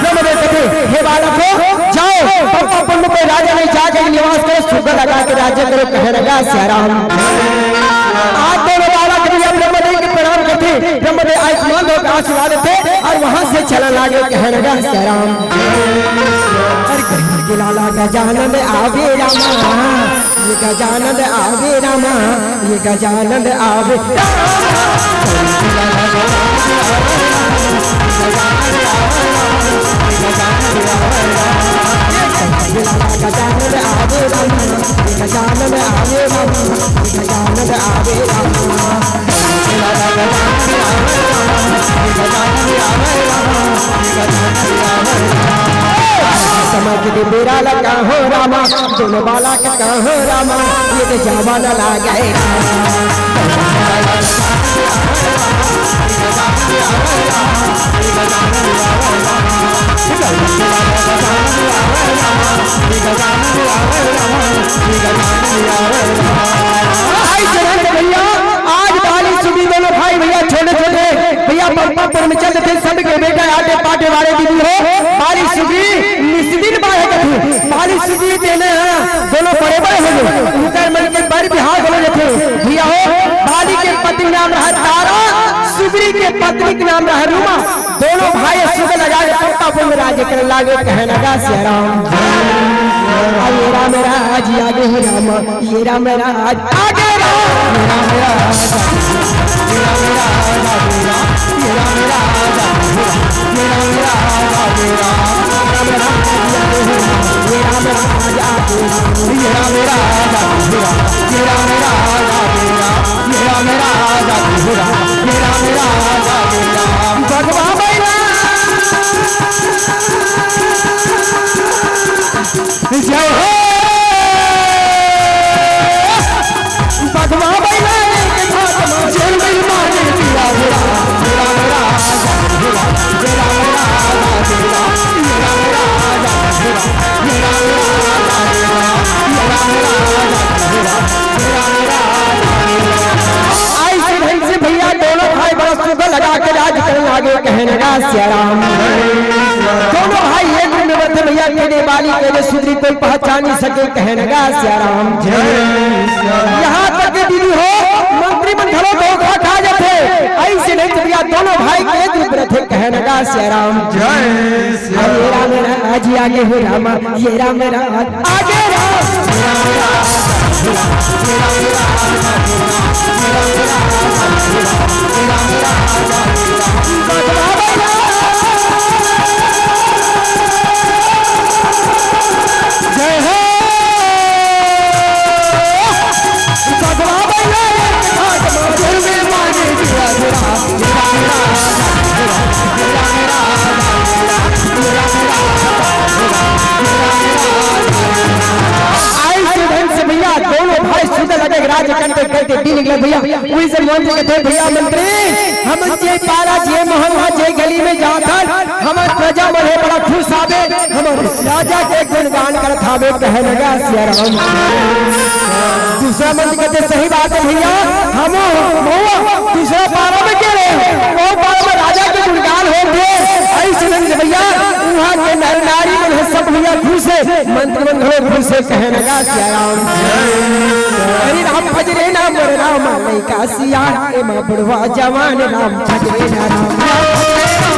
ब्रह्मदेव कहते हे बालक हो जाओ पंपापुर में कोई राजा नहीं जाकर निवास करो सुगंध लगा के राज्य करो कहने लगा सियाराम। आज दोनों बालक ब्रह्मदेव के प्रणाम करते ब्रह्मदेव आयुष्मान होकर आशीर्वाद देते और वहां से चला लागे कहने लगा सियाराम। के लाला गजानन आवे रामा ये गजानन आवे रामा ये गजानन आवे गजानन आवे रामा गजानन आवे रामा गजानन आवे रामा समझ दे मेरा लगा हो रामा दोनों बाला का कहो रामा ये तो जवाना ला गए भैया आज बाली सुबी दोनों भाई भैया छोटे छोटे भैया पंपापुर में चलते थे सबके बेटा आटे पाटे वाले दीदी हो बाली सुबी निस्दिन बाहे कथे बाली सुबी देने दोनों बड़े बड़े हो गए उनका मन के बड़ बिहार हो थे भैया हो बाली के पति नाम रहा तारा सुग्री के पत्नी के नाम रहा रूमा दोनों भाई सुबह लगा के पंपापुर में राज्य करने लगे कहने लगा सियाराम। ये राम राज आगे हो राम ये राम राज आगे जय हो भगवान भैया दोनों भाई बड़ा सुगल लगा के राज करने आगे कहने लगा सियाराम। दोनों भाई एक रूम में बैठे भैया कहने वाली कहने सुधरी कोई पहचान नहीं सके कहने लगा सियाराम। यहाँ तक के दीदी हो मंत्री मंडलों को खा जाते ऐसे नहीं भैया दोनों भाई के एक रूप में थे कहने लगा सियाराम। ये राम राज आगे हो रामा ये राम राज आगे जय हो भगवान राज करते करते दिन निकले भैया वही से मंत्री कहते भैया मंत्री हम जे पारा जे मोहल्ला जे गली में जाकर हमार प्रजा बड़े बड़ा खुश आवे हमार राजा के गुणगान करत हावे कहे लगा सिया राम। दूसरा मंत्री कहते सही बात है भैया हम दूसरा पारा में के रहे वो पारा में राजा के गुणगान हो गए ऐसे नहीं भैया वहां के नर नारी में सब भैया खुश है मंत्री मन घरे खुश है कहे लगा सिया राम। हरि राम भजरे नाम राम लैका सिया ए मा बुढ़वा जवान राम भजरे राम।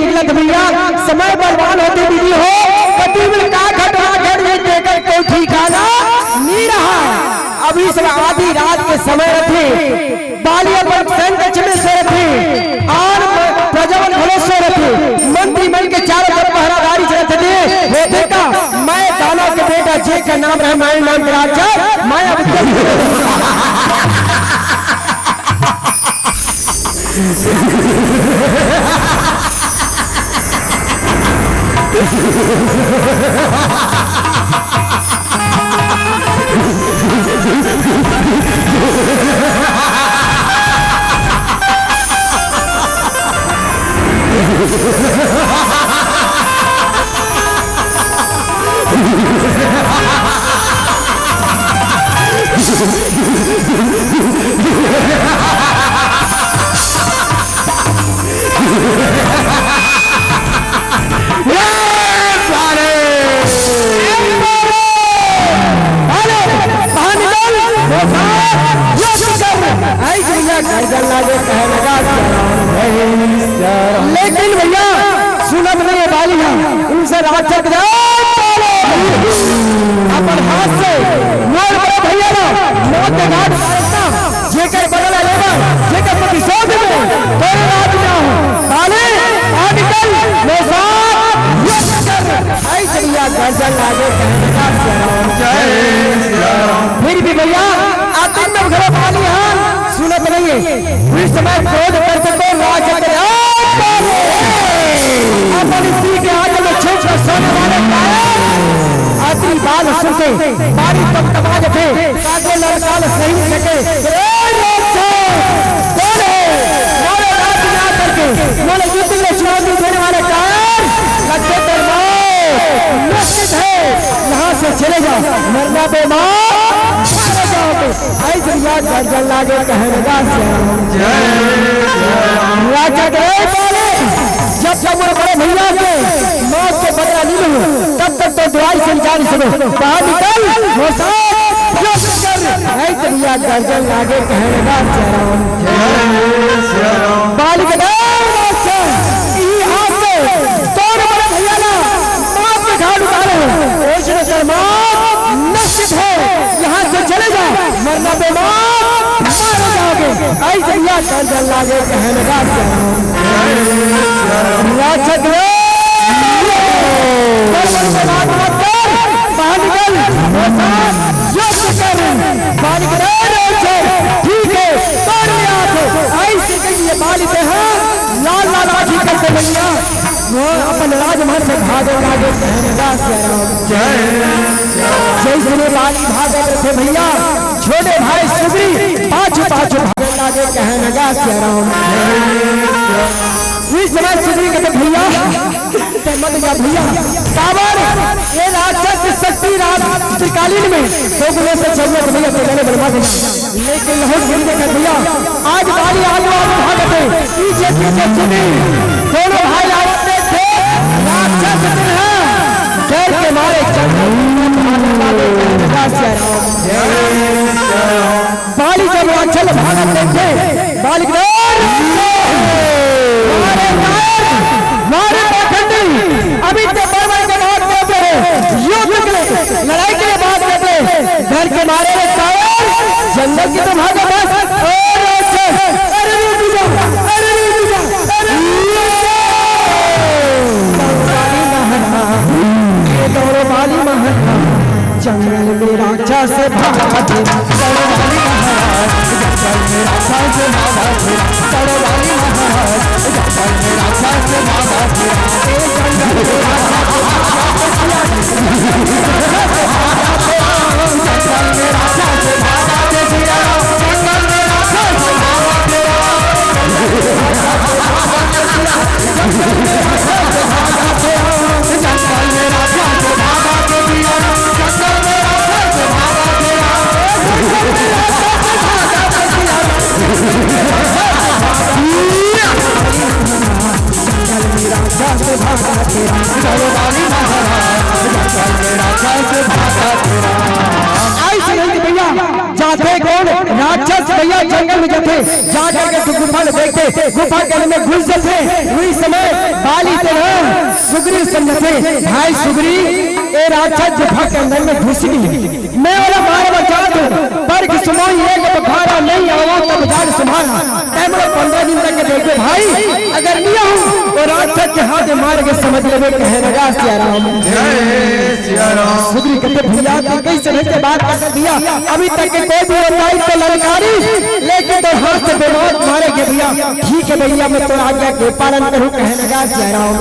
समय बर्बाद होते दीदी हो कभी भी का घटना घट देकर कोई ठिकाना नहीं रहा। अभी सब आधी रात के समय थे बालिया पर संकट में सो थे और प्रजवन घरों सो थे मंत्रीमंडल के चारों तरफ पहरादारी चलते थे वो देखा मैं दाना के बेटा जे का नाम रहे माय नाम राजा मैं लेकिन भैया सुनब नहीं बालिया उनसे राक्षस अपन हाथ से मोर बड़े भैया ना मौत के घाट जेकर बदला लेगा जेकर प्रतिशोध में तोरे राज ना हो बाले आ निकल लो साथ ऐ भैया गर्जन लागे कहने का जय फिर भी भैया आखिर में घर वाली हां सुनत नहीं है इस समय क्रोध कर सको राज करे अपन स्त्री के हाथ में छूट कर सोने वाले आखिरी बात सुनते बारी तब तबाज थे काटे लड़काल सही सके मोरे राज ना करके मोरे युद्ध में चुनौती देने वाले कारण लक्ष्य दरबार निश्चित है यहाँ से चले जाओ मरना बेमार मारे जाओगे ऐसे याद गर्जन लागे कहने राजा गए बोले जब जब वो बड़े भैया के मौत के बदला नहीं लूं तब तक तो दुआई संचारी सुनो बाहर निकल वो ऐसे याद गर्जन लागे कहने बालिक यहाँ से तोड़ बड़े भैया ना मौत के घाट उतारे निश्चित है यहाँ से चले जाओ मरना बेमार मारे जाओगे ऐसे याद गर्जन लागे कहने ठीक है ऐसे बालिक है लाल लाल आखी करते भैया वो अपन राजमहल से भागे लागे जैसे बाली भागे थे भैया छोटे भाई सुग्री पाछू पाछू भागे लागे कहने लगा इस समय सुग्री कहते भैया मत जा भैया काबर ये राक्षस शक्ति त्रिकालीन में दो गुने से चलने को भैया तो गले बर्बाद लेकिन लहर भूल गए भैया आज बाली आगे भागते पीछे पीछे चुनी दोनों भाई आते थे राक्षस डर के मारे बाली जब राक्षस भागते थे बालिक अभी तो बड़े के बात करते हैं युद्ध के लड़ाई के लिए बात करते हैं घर के मारे जंगल की तो भागे बस जंगल वाली महाराज जंगल में राक्षस बाबा जाते कौन राक्षस भैया जंगल में जाते जाकर के गुफा में देखते गुफा के अंदर में घुस जाते वही समय बाली सुग्रीव समझते भाई सुग्रीव ये राक्षस गुफा के अंदर में घुस गई मैं वाला मार बचा दूं पर कि सुमोई एक बुखारा नहीं आवा तब जान संभालना कैमरा 15 दिन तक देखते भाई अगर नहीं आऊं तो राक्षस के हाथ मार के समझ ले कहे लगा सिया राम सुग्रीव कहते भैया तू कैसे नहीं बात कर दिया अभी तक के कोई भी लड़ाई तो ललकारी लेकिन तो हाथ से बेमौत मारे के भैया ठीक है भैया मैं तो आज्ञा के पालन करूं कहे लगा सिया राम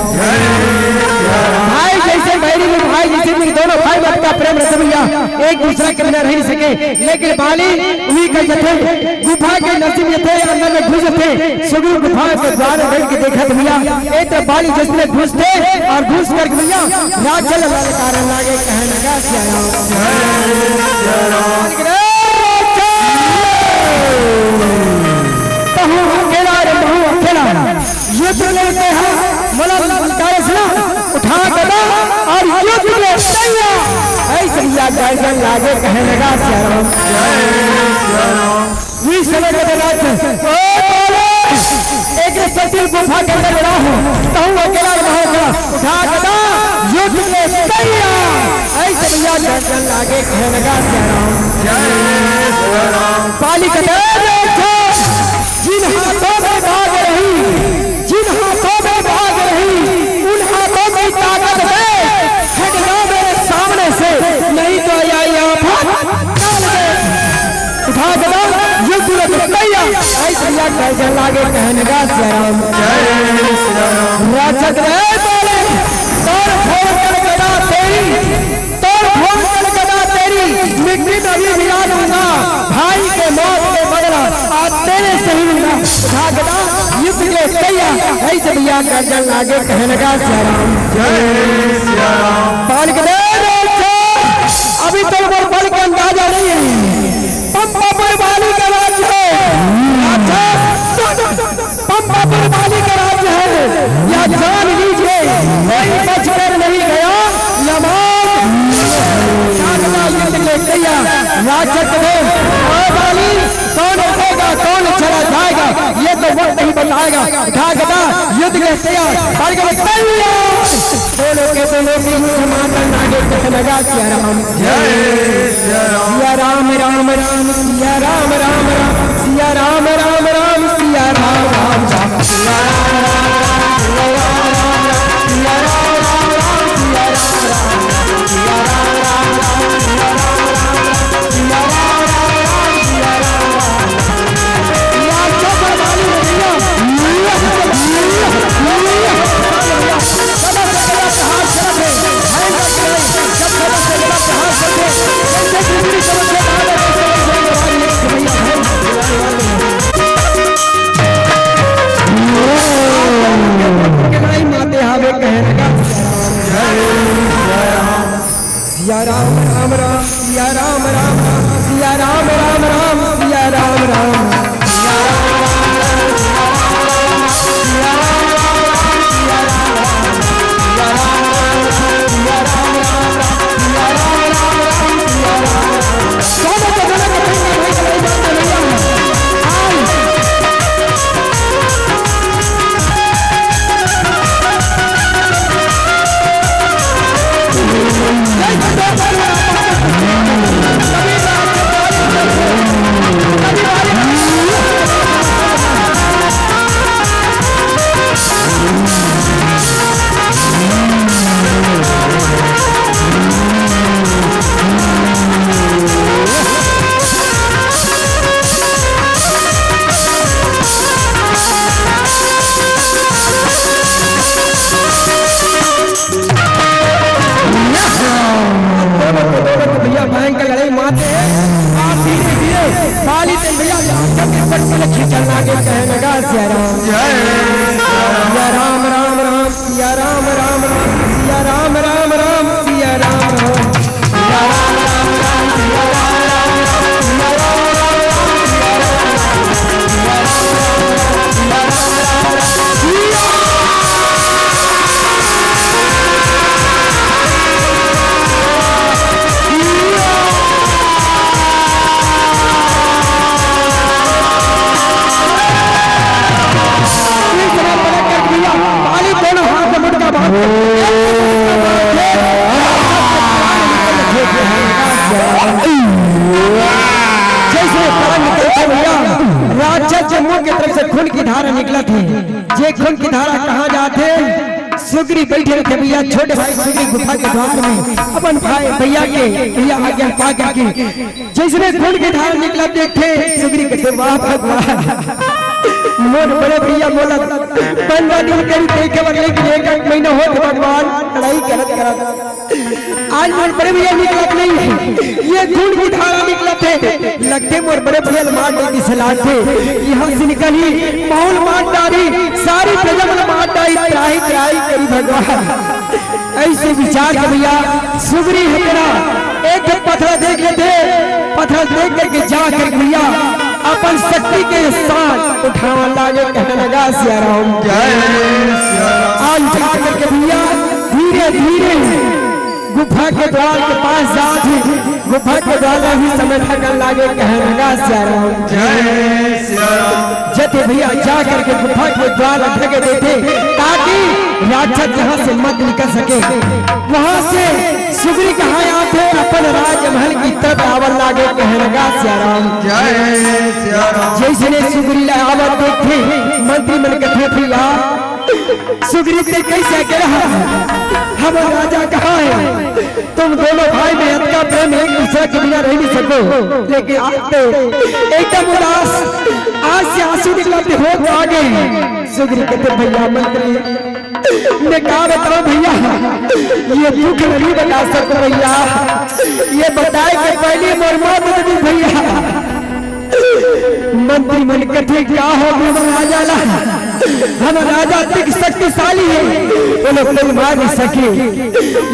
भाई जैसे मेरी में भाई जैसे मेरे दोनों भाई में अपना प्रेम रहे भैया एक दूसरे के बिना रह नहीं सके लेकिन बाली उन्हीं का जथे गुफा के नसीब जथे अंदर में घुस थे सुग्रीव गुफा के द्वार देख के देखा भैया एक तो बाली जिसमें घुसते और घुस कर भैया राजल वाले कारण लागे कहे लगा सिया राम अकेला रे बहु अकेला युद्ध लेते हैं उठा गदा और युद्ध में ऐसे गर्दन लागे कहे लगा सिया राम समय एक सचिव गुफा के अंदर बड़ा हूँ कहूँ अकेला उठा गदा युद्ध में ऐसे भैया गर्दन लागे कहे लगा सिया राम पाली जिन हाथों में भाग रही उन हाथों में ताकत है हट जाओ मेरे सामने से नहीं तो उठा गदा युद्ध ऐसे गर्दन लागे कहने का राम राक्षस बोले तोड़ फोड़ कर गदा तेरी मिट्टी में भी मिला दूंगा भाई के मौत के बदला आज तेरे सही मिला उठा गदा युद्ध के तैयार ऐसे भैया गर्दन लागे कहने लगा सिया राम पाल के अभी तो वो बल का अंदाजा नहीं है पंपापुर वाली का राज्य है पंपापुर वाली का राज्य है या जान लीजिए कोई बचकर नहीं गया कौन उठेगा कौन चला जाएगा ये तो वक्त नहीं बताएगा उठा गदा युद्ध के तैयार लगा सिया राम राम राम सिया राम राम राम सिया राम राम राम सिया राम राम सिया जय सिया राम राम राम सिया राम राम राम सिया राम राम राम सिया राम राम सिया राम राम राम सिया राम राम राम सिया राम राम राम सिया राम राम राम सिया दोनों हाथ में मुटका बांध जैसे भैया राक्षस जम्मू की तरफ से खून की धारा निकला थे। ये खून की धारा कहाँ जाते? सुग्री बैठे रखे भैया, छोटे भाई सुग्री गुफा के द्वार में अपन भाई भैया के भैया आज्ञा पा करके जैसे खून की धारा निकला देखे सुग्री कहते वाह भगवान मोर बड़े भैया बोला बनवा दिन करी देखे बर लेकिन एक महीना हो गया भगवान लड़ाई करत आज मोर बड़े भैया निकलत नहीं है। ये खून की धारा निकलत है लगते मोर बड़े भैया मार डाली सलाह थे यहाँ से निकली माहौल मार डाली सारी प्रजा में मार डाली त्राही त्राही करी भगवान ऐसे विचार के भैया सुग्री हमारा एक पत्थर देख लेते पत्थर देख करके जा कर भैया अपन शक्ति के साथ उठावा लागे कहने लगा सिया राम जय सिया राम। आज जा करके भैया धीरे धीरे गुफा के द्वार के पास जाते गुफा के द्वार ही समय थकन लागे कहने लगा सिया राम जय सिया राम। जते भैया जा करके गुफा के द्वार ढके देते ताकि राक्षस यहाँ से मत निकल सके। वहाँ से सुग्री कहाँ आते अपन राजमहल की तरफ आवल लागे कहने लगा सिया राम जय सिया राम। जैसे ने सुग्री आवत देखे मंत्री मन कथे भैया सुग्री से कैसे कह हम राजा कहाँ है? तुम दोनों भाई में इतना प्रेम एक दूसरे के बिना रह नहीं सको लेकिन आते एकदम उदास आज से आंसू निकलते हो तो आगे सुग्री कहते भैया मंत्री ने कहा बताओ भैया ये दुख नहीं बता सको भैया ये बताए कि पहले मोर मौत दी भैया मंत्री मन कथे क्या हो राजा ला हम राजा अतिक शक्तिशाली है वो लोग कोई मार नहीं सके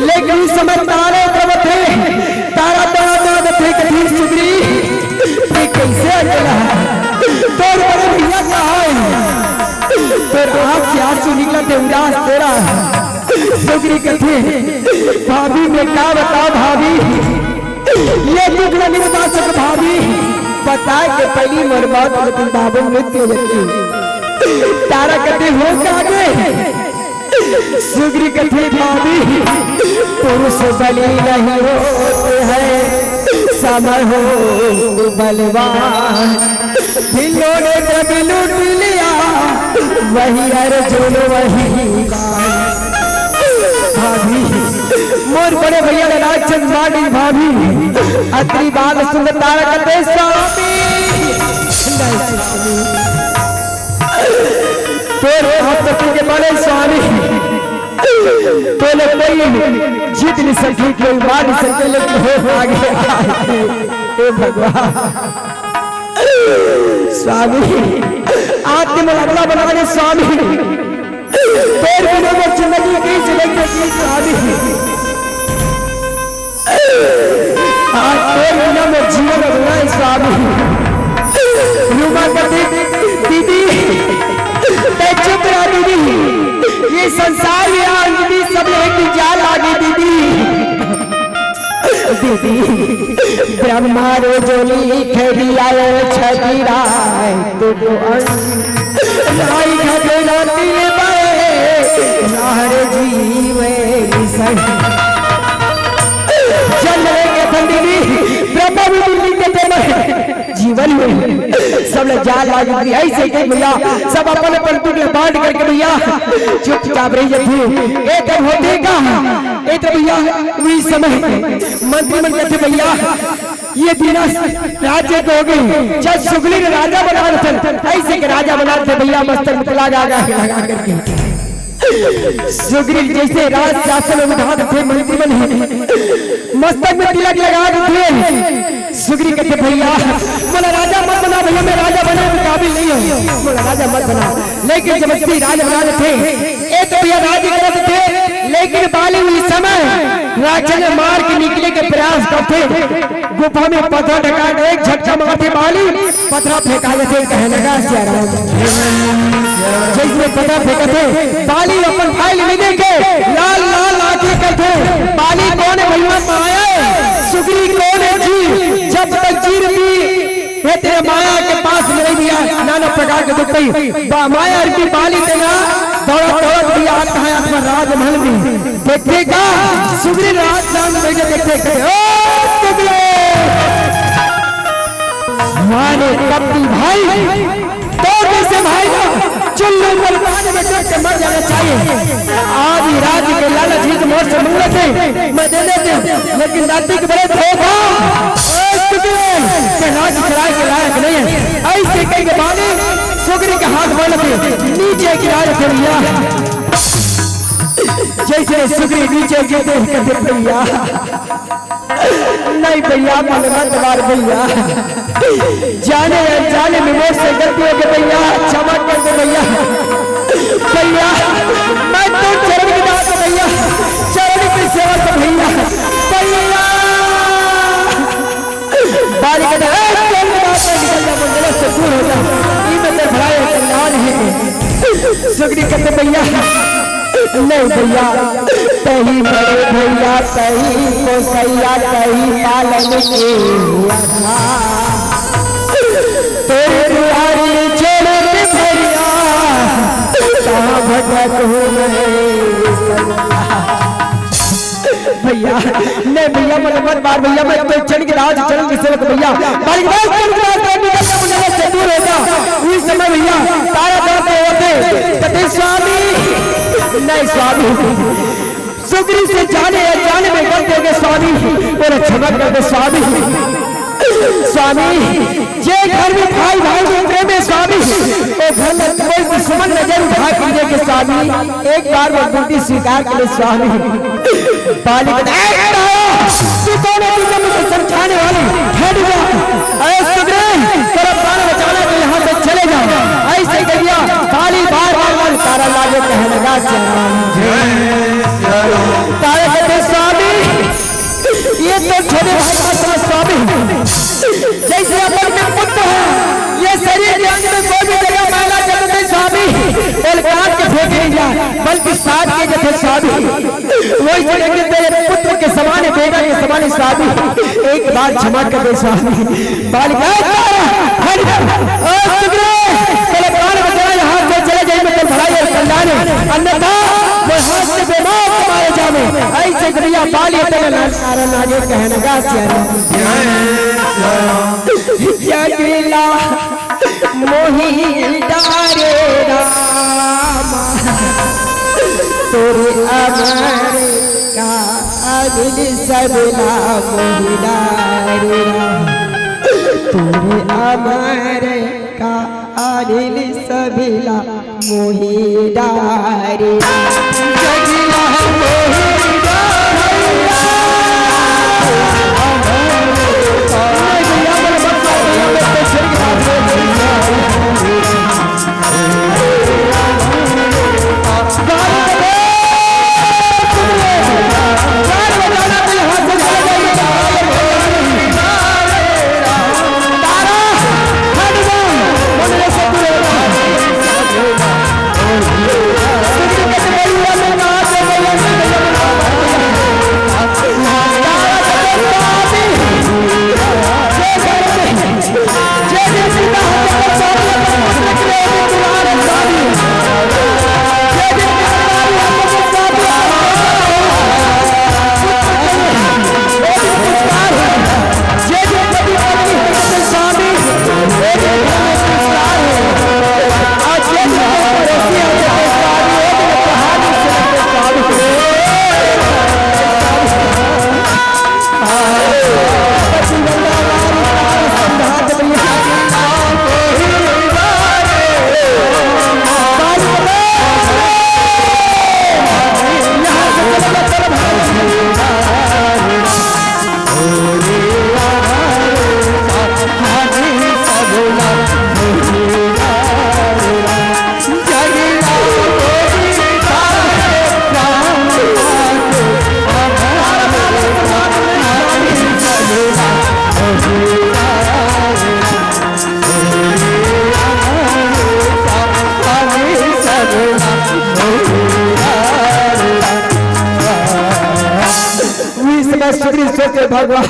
लेकिन इस समय तारे द्रवत है तारा तारा द्रवत है कभी सुग्री ये कैसे अकेला तो बड़े भैया कहाँ है तो आप से आंसू निकला थे उदास तेरा सुग्री कथे भाभी में क्या बताओ भाभी ये दुख नहीं बता सको भाभी बताए कि पहली मरबात लेकिन बाबू मृत्यु होती तारा कथे हो आगे सुग्री कथे भाभी पुरुष बलि नहीं होते हैं समय हो बलवान दिलों ने जब लूट लिया वही अर्जुन वही भाभी मोर बड़े भैया ने राक्षस मारी भाभी अत्री बाल सुंदर तारा कथे स्वामी तेरे हाथ के बड़े स्वामी तोले कोई जीत नहीं सकी कोई मार नहीं सके लेकिन हो आगे हे भगवान स्वामी आत्म अगला बनाने स्वामी तेरे बिना मैं जिंदगी कैसे लेके जी स्वामी आज तेरे बिना मैं जीवन बनाए स्वामी रूमा करती दीदी चुप रहा दीदी ये संसार में आज दीदी सब एक जाल लागी दीदी दीदी ब्रह्मा रो जोली खेड़ी आयो छठी राय तो राई घटना तिल बे नार जीवे सही चल रहे दीदी ब्रह्मा भी दिल्ली के जीवन में सब लोग जाल लागी ऐसे के भैया सब अपन अपन टुकड़े बांट करके भैया चुपचाप रही थे एक होते का एक भैया वही समय मंत्री मन कहते भैया ये बिना राज्य को हो गई जब सुग्री ने राजा बना थे ऐसे के राजा बना थे भैया मस्तक में लगा करके सुग्रीव जैसे राज शासन में बिठा थे, मंत्री बने, मस्तक में तिलक लगा थे। सुग्रीव कहते भैया बोला राजा मत बना, भैया मैं राजा बनने के काबिल नहीं हूँ, बोला राजा मत बना। लेकिन जबरदस्ती राजा बना थे, एक तो भैया राजी करते थे, लेकिन बाली उस समय राजा ने मार के निकले के प्रयास करते। गुफा में पत्थर ढका, एक झटका मारते बाली पत्थर फेंका जाते, कहने लगा जैसे पत्थर फेंकते बाली अपन फाइल नहीं देखे, लाल लाल आंखें करते, बाली कौन है भैया माया है, सुग्रीव कौन है जी, जब तक जी रही है तेरे माया के पास नहीं दिया, नाना प्रकार के दुख कही माया की बाली तेरा दौड़त दौड़त दिया आता है अपना राजमहल में, देखेगा सुग्रीव राजधान में देखते हमारे कपटी भाई तो कैसे भाई चुल्लू पर पानी में डूब के मर जाना चाहिए। आज ही राज्य के लालच ही मोर से मंगल थे मैं दे देते, लेकिन रात्रि के बड़े धोखा राज चढ़ाए के लायक नहीं है। ऐसे कई के बाली सुग्रीव के हाथ बढ़ थे, नीचे गिराए थे भैया, जैसे सुग्रीव नीचे गिरते कहते भैया नहीं भैया मत मार भैया, जाने जाने में मोर से गलती हो गई भैया, क्षमा कर दे भैया, भैया मैं तो चरण की दास भैया, चरण की सेवा कर भैया, भैया बारी के मंदिर से दूर हो जाए, इधर भराए कल्याण है। सुग्रीव कहते भैया नहीं भैया कहीं बड़े भैया कहीं को सैया कहीं पालन के तेरे दुआरे छोड़ के भैया कहाँ भटक हो भैया नहीं भैया मत बार भैया मैं तो चढ़ के राज चढ़ के सेवक भैया से दूर होगा उस समय भैया तारा दौड़ते होते कते स्वामी नहीं स्वामी सुग्रीव से जाने जाने में गलती हो गए स्वामी, और क्षमा कर दे स्वामी, स्वामी जे घर में भाई भाई में प्रेम है स्वामी, वो घर में कोई दुश्मन नजर उठा कीजिए के स्वामी एक बार वो ड्यूटी स्वीकार करे स्वामी। बाली तू कौन है तुझे मुझे समझाने वाली, हट जा अरे सुग्रीव तेरा प्राण बचाना तो यहाँ से चले जाओ, ऐसे करिया बाली बार बार तारा लागे कहने लगा तारे कहते स्वामी ये तो छोटे भाई का स्वामी जैसे अपन में पुत्र है, ये शरीर के अंग में कोई भी जगह मैला करते स्वामी और काट के फेंक नहीं जाए, बल्कि साथ के जैसे स्वामी वही जगह के तेरे पुत्र के समान बेटा के समान स्वामी, एक बार क्षमा कर दे स्वामी। बालिका तेरे प्राण बचाना यहाँ से चले जाए मैं भलाई और कल्याण, अन्यथा वो हाथ से बेमौत मारे जावे, ऐसे भैया बाली तेरे कारण आगे कहने का जगला मोही डारे रामा तोरे अमर का अदिल सबला मोही डारे रामा तोरे अमर का अदिल सबला मोही डारे जगला मोही समय सुग्रीव सोचे भगवान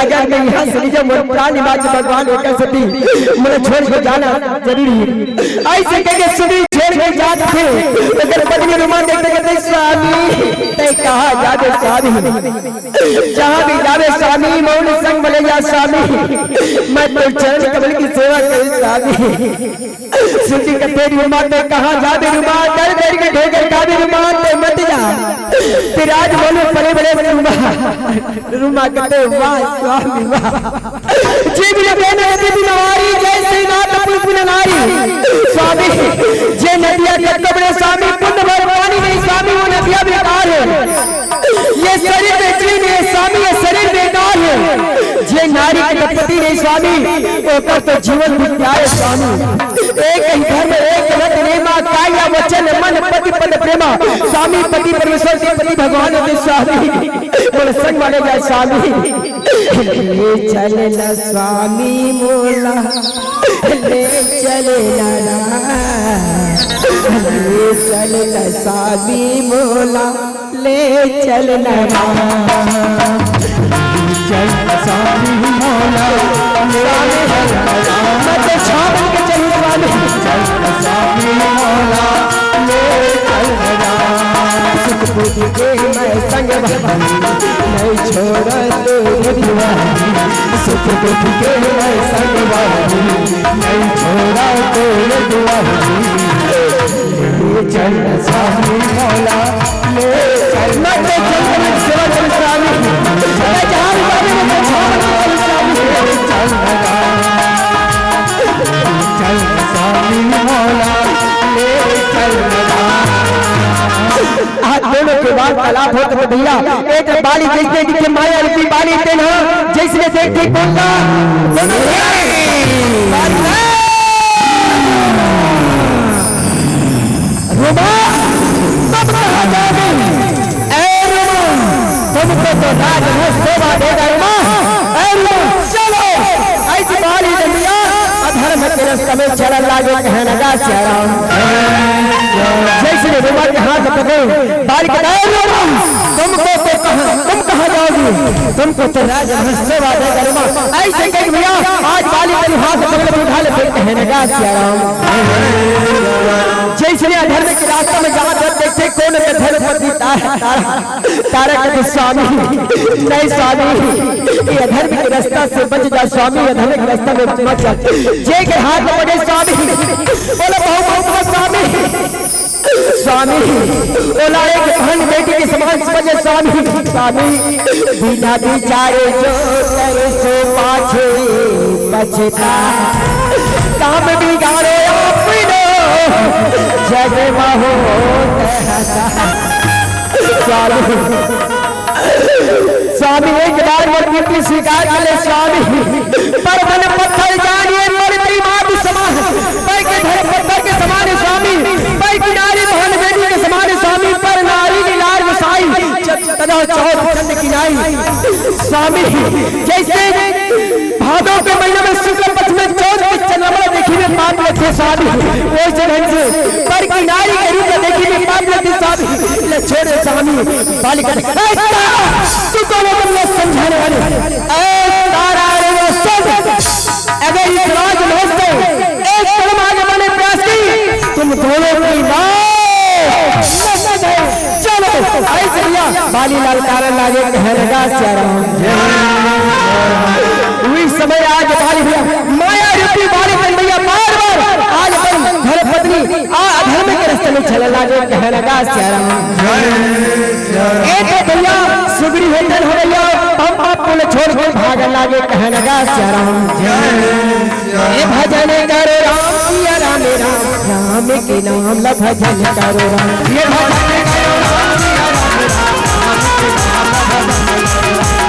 अगर मैं यहाँ से निजम प्राण निवास भगवान होकर सती मुझे छोड़ के जाना जरूरी है। ऐसे कह सुग्रीव छोड़ के जाते थे अगर पत्नी रुमान देखते कहते स्वामी ते कहा जावे स्वामी जहाँ भी जावे स्वामी मौन संग मिले जा स्वामी मैं तो चरण कमल की सेवा करूँ स्वामी सुनती कहते रुमान ते कहा जावे रुमान डर डर के ढेकर कावे रुमान ते मत जा फिर आज बोलो बड़े बड़े रुमा कहते वाह स्वामी वाह जी भी कहने देवी नवारी जय श्री नाथ पुण्य नारी स्वामी जे नदिया के बड़े स्वामी पुण्य भर पानी नहीं स्वामी वो नदिया बेकार है ये शरीर बेचैन है स्वामी ये शरीर बेकार है जे नारी के पति नहीं स्वामी वो कर तो जीवन भी प्यारे स्वामी एक ही घर में एक रत नेमा काया वचन मन पति पद प्रेमा स्वामी पति परमेश्वर के पति भगवान के स्वामी बोले संग माने जाए स्वामी ले चलना स्वामी मोला ले चलना ले चलना स्वामी मोला ले चलना चल स्वामी मोला मैं तो छावन के चलने वाले चल स्वामी मोला ले चल सुख दुख के मैं संग नहीं छोड़ तू दीवानी सुख दुख के मैं संग नहीं छोड़ा तेरे दीवानी चल स्वामी मोला ले चल मैं तो चल सेवा कर स्वामी मैं जहाँ भी जाने में तो छावन के स्वामी चल स्वामी मोला ले चल आज दोनों के बाद तालाब होते तो भैया एक बाली देखते कि माया रूपी बाली तेना जैसे देखते बोलता रुमा तब कहा जाओगे ऐ रुमा तुमको तो राज है शोभा देगा रुमा ऐ रुमा चलो ऐसी बाली दुनिया अधर्म के रास्ते में चलन लागे कहने लगा श्याम जैसे रुमा के हाथ पकड़े बाली कहता तुम कहाँ जाओगी तुमको तो राज सेवा देगा रुमा ऐसे कह भैया आज बाली तेरे हाथ पकड़ उठा ले फिर कहने लगा श्याम जैसे अधर्म के रास्ते में जहाँ जब देखते कौन के धर्म पति तारा कहते स्वामी नहीं स्वामी ये अधर्म के रास्ता से बच जा स्वामी अधर्म के रास्ता में मत जा जे के हाथ में पड़े स्वामी बोले बहुत स्वामी स्वामी बोला एक बहन बेटी के समान समझे स्वामी स्वामी बिना विचारे जो करे सो पाछे बचता काम बिगाड़े अपनो जग महो स्वामी एक बार मजबूती स्वीकार कर ले स्वामी पर मन पत्थर जानिए मरती मात समान पर के धर पत्थर के समान स्वामी पर की नारी बहन बेटी के समान स्वामी पर नारी की लाल गोसाई तदा चौथ चंद की नाई स्वामी जैसे भादों के महीने में शुक्ल पक्ष में चौथ की चंद्रमा देखी में पाप लेते स्वामी वो जगह से पर की नारी के रूप में देखी में पाप लेते स्वामी ले छोड़े स्वामी बालिका तू को वो तुमने समझाने वाले ऐ तारा रे वो सब अगर इस राज महल से एक कदम आगे बढ़ने प्रयास की तुम दोनों की चलो ऐसे भैया बाली लाल कारण लागे कहने लगा श्याम उस समय आज बाली भैया माया रूपी बाली बन भैया बार बार आज अपन घर पत्नी अधर्म के रास्ते में चलने लागे कहने लगा श्याम एक भैया सुगरी वेतन हो भैया हम आपको छोड़ के भागने लागे कहने लगा श्याम ये भजन करो राम सिया राम राम राम के नाम ला भजन करो राम ये भजन करो राम सिया राम राम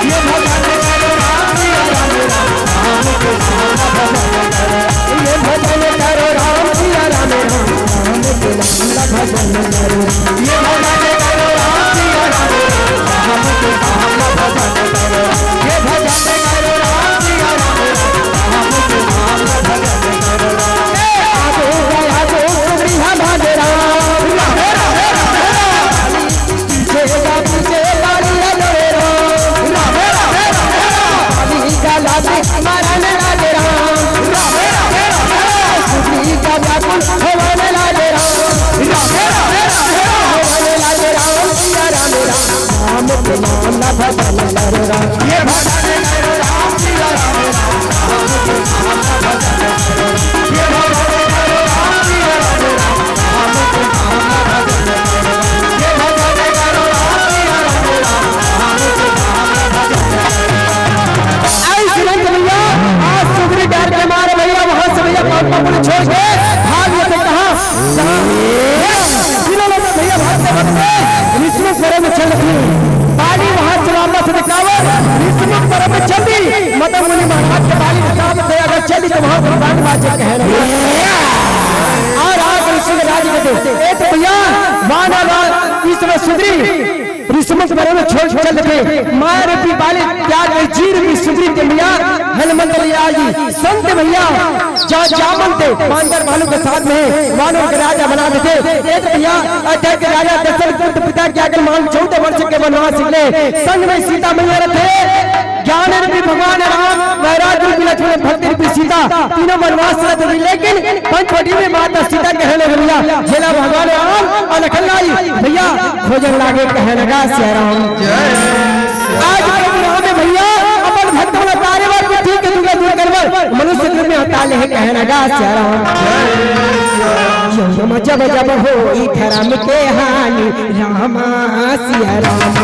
ये भजन करो राम सिया राम राम ये भजन करो राम सिया राम राम के नाम ला भजन करो ये भजन करो राम सिया राम राम के नाम ला भजन करो ये भजन करो राम सिया राम के नाम ला भजन करो भागे राम समय सुंदरी ऋषमुख में छोड़ चल के मार भी बाले त्याग जीर भी सुंदरी के भैया हनुमंत लिया जी संत भैया जामन थे पांडव वालों के साथ में वालों के राजा बना देते एक भैया अजय के राजा दशरथ पिता के आगे मान 14 वर्ष के वनवास निकले संग में सीता मैया रखे ज्ञान रूपी भगवान राम वैराग्य रूपी लक्ष्मण भक्ति रूपी सीता तीनों वनवास रथ हुई लेकिन पंचवटी में माता सीता कहने लगे भैया झेला भगवान राम और लखनलाई भैया खोजन लागे कहने लगा श्री राम आज राम भैया अपन भक्त वाला कार्यवार को ठीक है दूर करवर मनुष्य रूप में हटा ले कहने लगा श्री राम जब जब हो धर्म के हानि रामा सिया राम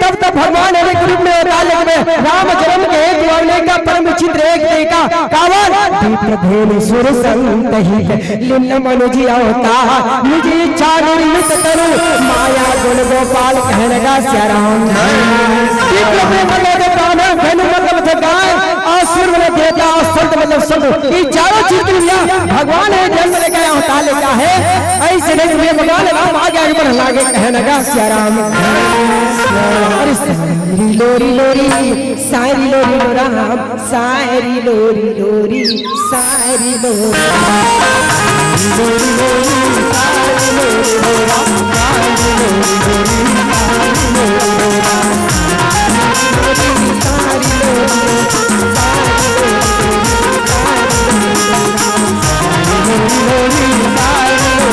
तब भगवान एक रूप में राम जन्म के हेतु का परम चित्र एक देखा कावन दीप सुर संत लिन्न मनुजी अवता निजी इच्छा निर्मित तरु माया गुण गोपाल कहने लगा श्री राम देवता और संत मतलब सब ये चारों चित्र भगवान है जन्म लेकर अवतार लेता है ऐसे नहीं भगवान राम आगे आगे बढ़ लागे कहने लगा श्री राम लोरी लोरी सारी लोरी लो राम सारी लोरी लोरी सारी लोरी लोरी लोरी सारी लोरी लो राम सारी लोरी लोरी सारी लोरी लो राम सारी लोरी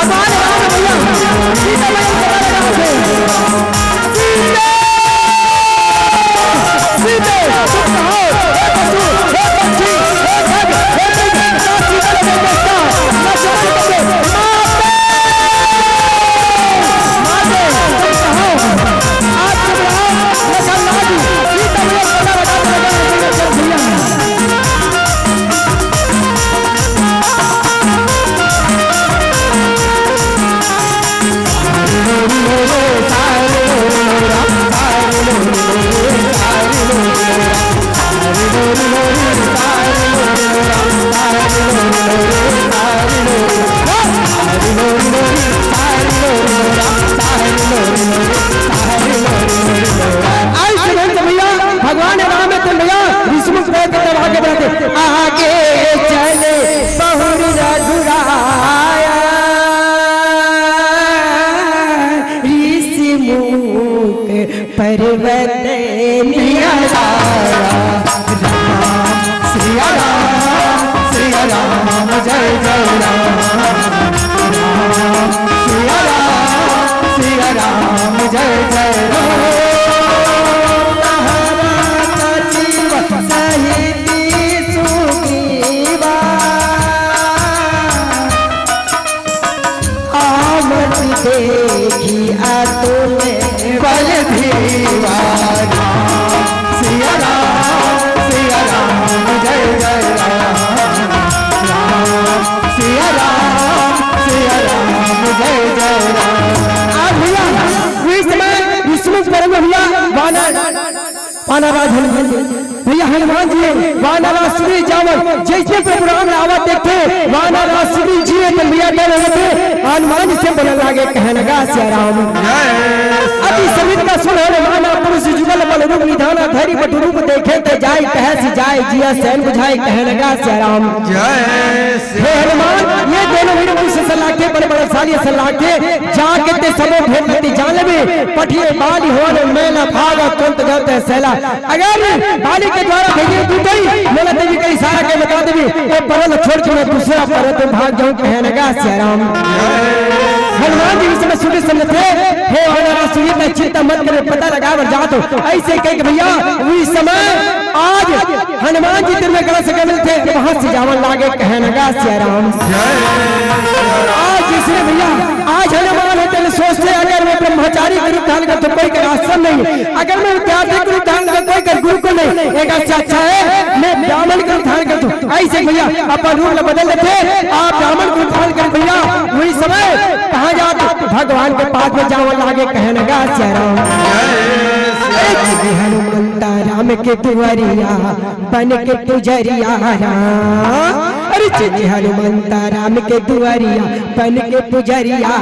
हमारे राम भैया भगवान राम है भैया ऋषमुख आगे बढ़ते आगे चले बहुर रघुराया ऋषमुख पर्वत निहारा श्री राम जय जय राम श्री राम जय जय राम देखी अतुल बल दीवाना सिया राम जय जय राम सिया राम जय जय राम ऋषमुख भैया वानराज भैया हनुमान जी वानरासुरी जावन जैसे प्रभु राम रावत देखते वानरासुरी जी भैया हनुमान जी से बोलने लगे कहने लगा श्री राम अति समित का सुन माना पुरुष जुगल बल रूप निधान धैर्य बटु रूप देखे ते जाय कह सी जाय जिया सैन बुझाई कहने लगा श्री राम हे हनुमान ये दोनों वीर पुरुष सलाह के बड़े बड़े साली सलाह के जाके ते सबो भेद भक्ति जान ले पठिए बाली होने मेला भागा तुंत गते सैला अगर बाली के द्वारा भेजे दूतई मेला देवी का इशारा के बता देवी ये परल छोड़ के मैं दूसरा पर्वत भाग जाऊं कहने लगा श्री राम हनुमान जी समय सुने समझते हे वानरासुरी का चिंता मत करे पता लगा वर जा तो ऐसे कह भैया उस समय आज हनुमान जी दिन में गला से मिलते वहां से जावन लागे कहने लगा श्री राम आज जिसने भैया आज हनुमान है तेरे सोचते अगर मैं ब्रह्मचारी गुरु धारण कर तो कोई का आश्रम नहीं अगर मैं विद्यार्थी गुरु धारण कर कोई कर गुरु को नहीं एक अच्छा है मैं ब्राह्मण गुरु धारण कर ऐसे भैया अपन रूप बदल देते आप ब्राह्मण को उठाल कर भैया वही समय कहा जाते भगवान के पास में जाओ लागे कहने का राम हनुमंता राम के दुआरिया बन के पुजरिया राम अरे चले हनुमंता राम के दुआरिया बन के पुजरिया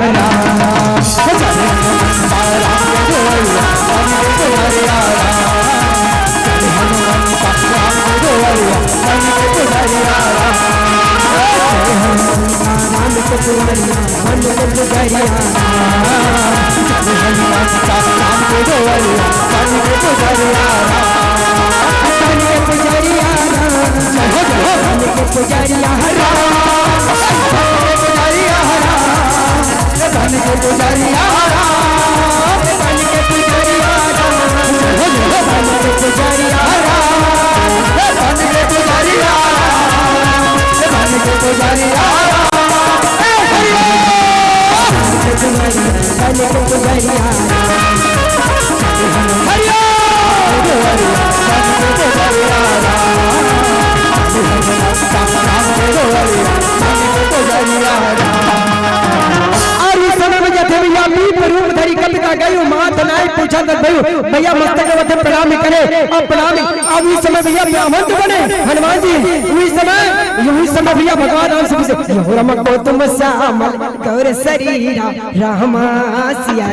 भैया मस्तक वथे प्रणाम करे और प्रणाम अब इस समय भैया ब्राह्मण बने हनुमान जी उस समय भैया भगवान राम से राम को तुम श्यामल गौर शरीरा राम सिया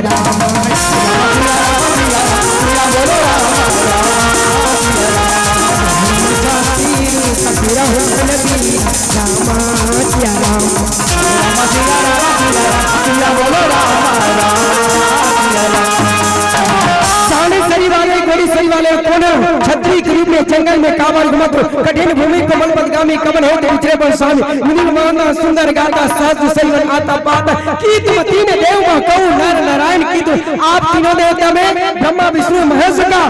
छत्री के रूप में जंगल में कावड़ घुमत कठिन भूमि कमल पदगामी कमल हो उचरे पर स्वामी नील माना सुंदर गाता साधु सैवन आता पाता की तुम तीन देव का कहूं नर नारायण की तुम आप तीनों देवता में ब्रह्मा विष्णु महेश का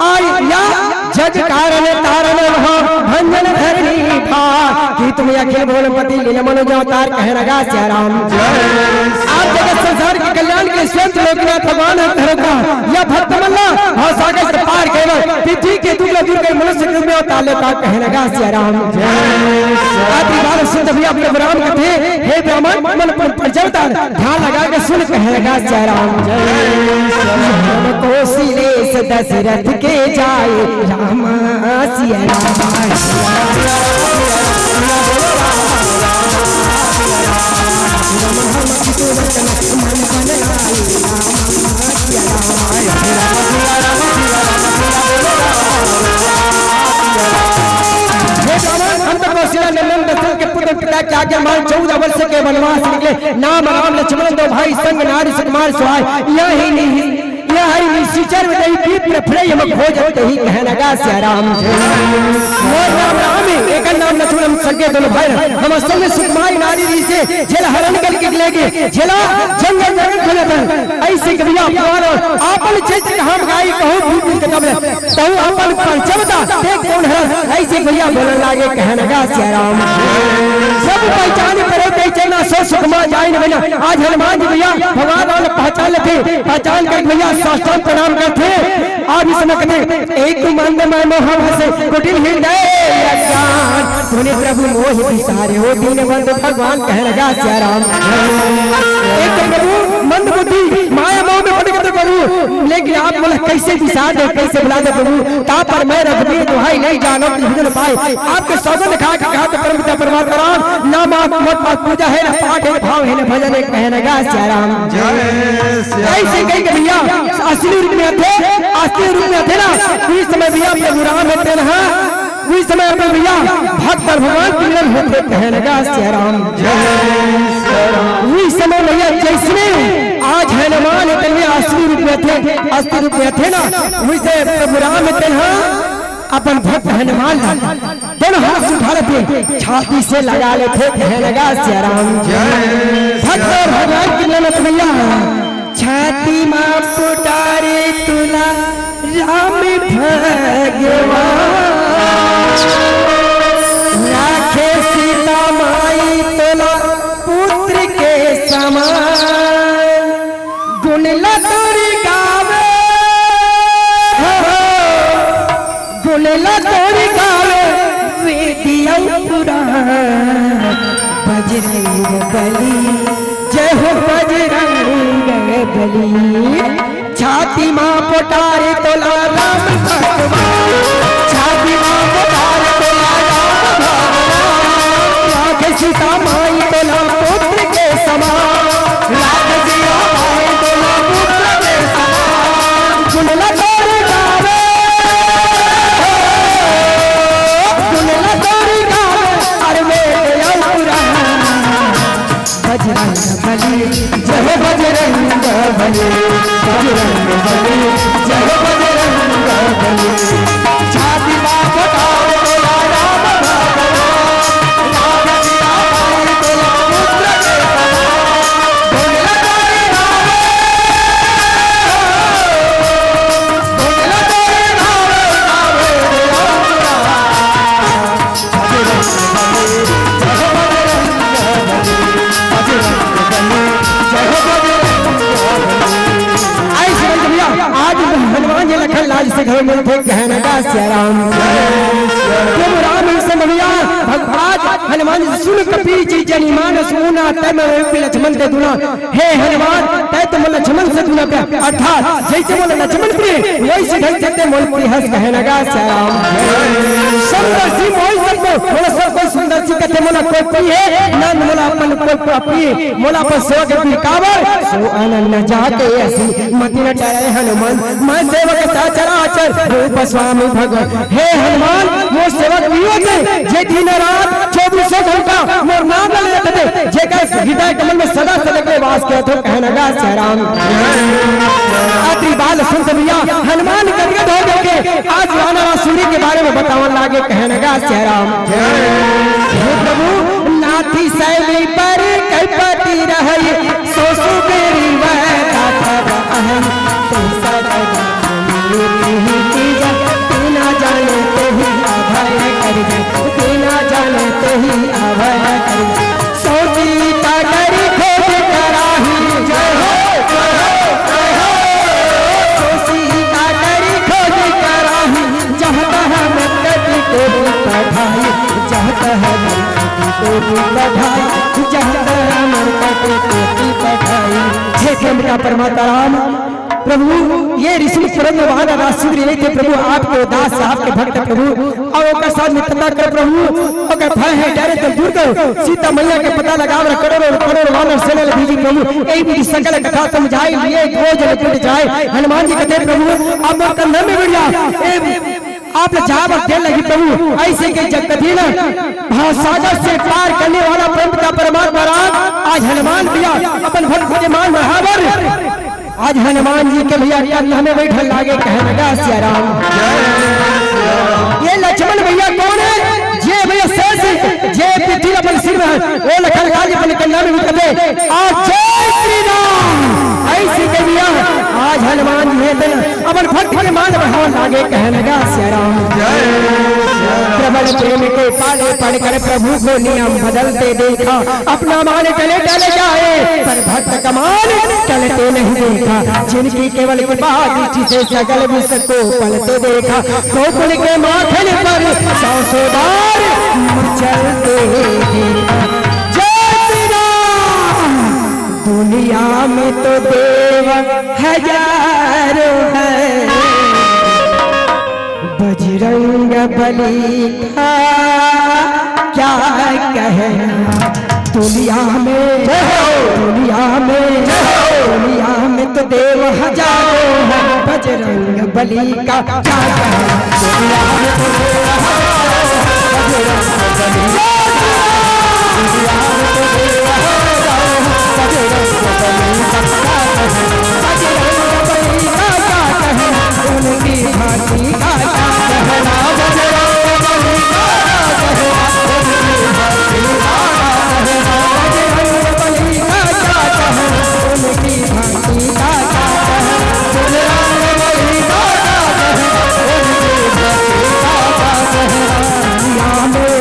आय या जग कारण तारण वहां भंजन धरणी भा की तुम अखिल भोलपति लीला मनोज अवतार कह लगा श्री राम आप जगत संसार के कल्याण के स्वयं लोकनाथ भगवान धरता या भक्तमल्ला और सागर से पार केवल पृथ्वी के दुगला दूर कर मनुष्य रूप में अवतार लेता कह लगा श्री राम आदि बाल सुन भैया अपने राम कथे हे ब्राह्मण मन पर जवता ध्यान लगा के सुन कह लगा श्री राम कोशिलेश दशरथ के जाए राम सिया पिता के आज्ञा मान 14 वर्ष के वनवास निकले नाम राम लक्ष्मण दो भाई संग नारी सुकुमार सुहाय यही नहीं निश्चर में नहीं विप्र फ्रय हम खोजते ही कह लगा श्री राम मोर नाम राम एक नाम लक्ष्मण संगे दोनों भाई हम संग सुकुमार नारी री से झेल हरण करके लेके झेला जंगल जंगल खलत ऐसे कविया अपमान आपन चैत्र हम गाई कहूं भूत के कमरे तो अपन पंचमता देख कौन है ऐसे भैया बोलने लागे कह लगा श्री राम सब पहचान करे पहचाना सो सुकुमार जाए न भैया आज हनुमान जी भैया भगवान वाले पहचान लेते पहचान कर भैया साष्टांग प्रणाम करते आप इस समय कहते एक मंद में मोह से कुटिल हृदय ज्ञान तूने प्रभु मोह विसारे हो दीन बंधु भगवान कह लगा श्री राम एक प्रभु मंद बुद्धि माया मोह में पड़ गए प्रभु लेकिन आप बोला कैसे विसार दे कैसे बुला दे प्रभु ता पर मैं रघुवीर दुहाई नहीं जानो भजन पाए आपके सौगंध खा के कहा परम पिता परमात्मा राम नाम आप मत पाठ पूजा है ना पाठ है भाव है ना भजन है कह लगा श्री राम ऐसे कहीं भैया असली रूप में थे असली रूप में थे ना उस समय भैया प्रभु राम होते ना उस समय अपने भैया भक्त भगवान के मिलन होते कह लगा श्री राम उस समय भैया जैसे आज हनुमान इतने असली रूप में थे असली रूप में थे ना उसे प्रभु राम थे अपन भक्त हनुमान दोनों हाथ उठा लेते छाती से लगा लेते कह लगा श्री राम भक्त और भगवान की मिलन भैया छाती मां पुटारे तुला राम भगवान राखे सीता माई तुला पुत्र के समान गुण लतोरी गावे गुण लतोरी गावे वेदियों बजरंग बली, जय हो बजरंग बली। छाती माँ पोटारे तोला राम भगवान, छाती माँ पोटारे तोला राम भगवान। लाख सीता माई तोला पुत्र के समान, लाख सीता माई तोला पुत्र के समान। गुणला तोरी गावे, गुणला तोरी गावे, अरे मेरे पुराण। बजरंग बली, जय हो बजरंग बली, बजरंग बली, जय हो बजरंग बली। छाती माँ पोटारे तोला राम भगवान, लाख सीता माई तोला पुत्र के समान। गुणला तोरी गावे, गुणला तोरी गावे, गावे रे पुराण। बजरंग बली, जय हो बजरंग बली, बजरंग बली, जय हो बजरंग बली। आई सुरंग भैया, आज हनुमान जी लखन लाल से घर में थे, कहना का श्याराम प्रभु राम से भैया भगवान हनुमान जी सुन कपी जी जनी मानस मुना तय में लक्ष्मण ते दुना। हे हनुमान तय तुम लक्ष्मण से दुना पे, अर्थात जैसे बोले लक्ष्मण प्रिय वैसे ढंग से मोल प्रिय हंस कहना का श्याराम। सुंदर सी मोल सबको मोला सब कोई सुंदर सी कहते मोला कोई प्रिय है, नंद मोला अपन कोई प्रिय, मोला पर सेवक की कावर सो अनन्य जाके ऐसी मति न डरे हनुमान। मैं सेवक सचराचर रूप स्वामी भगवान। हे हनुमान वो सेवक वियो थे, जे दिन रात 24 घंटा मोर नाम लेते थे, जे का हृदय कमल में सदा सदा वास किया तो कहना का श्याराम। अति बाल सुनत भैया हनुमान गदगद हो गए, आज राणा सूरी के बारे में बतावन लागे कहना का श्याराम। हे प्रभु नाथी शैली पर कैपति रही, सोसु बेरी वह ताकर अहम बिना जाने ते ही अभय कर दे, बिना जाने ते ही अभय कर दे। सोची ताकरी खोज कराही, जय हो जय हो जय हो। सोची ताकरी खोज कराही, चाहता है मैं कटी को पढ़ाई, चाहता है मैं कटी को पढ़ाई, चाहता है मैं कटी को पढ़ाई। हे केंद्र परमात्मा राम प्रभु, ये ऋषि परम महान राष्ट्रीय नहीं थे प्रभु, आपके दास आपके भक्त प्रभु, और ओकर साथ मित्रता कर प्रभु, ओकर भय है डरे तो दूर करो। सीता मैया के पता लगाव करोड़ों करोड़ों वानर सेना भेजी प्रभु, एक भी सकल कथा समझाई लिए खोज टूट जाए। हनुमान जी कहते प्रभु अब कंधा में बढ़ जा, आप जाब देने लगी प्रभु। ऐसे के जब कभी ना भावसागर से पार करने वाला परम पिता परमात्मा राम आज हनुमान भैया अपन भक्त के मान महावर आज हनुमान जी के भैया कंधा में बैठल लागे कहने लगा श्याराम। ये लक्ष्मण भैया कौन है? जे भैया शेष जे पृथ्वी अपन सिर में वो लखन लाल अपन कंधा में बैठे आज जय श्री राम। ऐसे के भैया आज हनुमान जी है अपन भक्त के मान बढ़ावन लागे कहने लगा श्याराम। प्रबल प्रेम के पाले पढ़कर प्रभु को नियम बदलते देखा, अपना मान टले टले जाए पर भक्त का मान टलते नहीं देखा। जिनकी केवल कृपा दृष्टि से सगल विश्व को पलते देखा, गोकुल के माखन पर 100 बार चलते देखा। जय श्री राम। दुनिया में तो देव हजारों है, बजरंग बली का क्या कहना। दुनिया में दुनिया में तो देव हजारों है, बजरंग बली का क्या कहना। दुनिया में तो देव हजारों है, बजरंग बली का दुनिया में तो देव हजारों है, बजरंग बली का क्या कहना। बजरंग बली का क्या कहना, उनकी भांति का क्या कहना। बजरंग बली का क्या कहना, उनकी भांति का क्या कहना। बजरंग बली का क्या कहना, उनकी भांति का क्या कहना। बजरंग बली का क्या कहना, उनकी भांति का क्या कहना। दुनिया में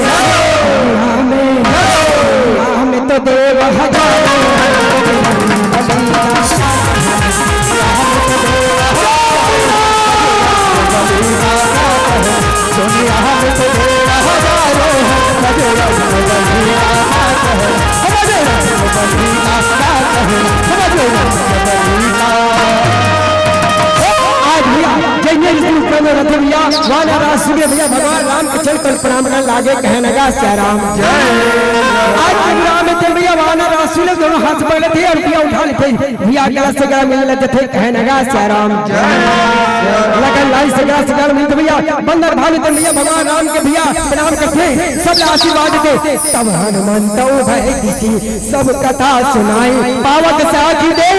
वाना राष्ट्रीय भैया भगवान राम के चल कर प्रणाम करने लागे कहने लगा श्याराम आज प्रोग्राम में भैया वाना राष्ट्रीय दोनों हाथ पकड़े थे और रुपया उठा लेते भैया गला से गला मिलने लगे थे कहने लगा श्याराम लगन लाई से गला मिलते भैया बंदर भाले थे भैया भगवान राम के भैया प्रणाम करते सब आशीर्वाद देते तब हनुमंत भय किसी सब कथा सुनाई पावक साखी दे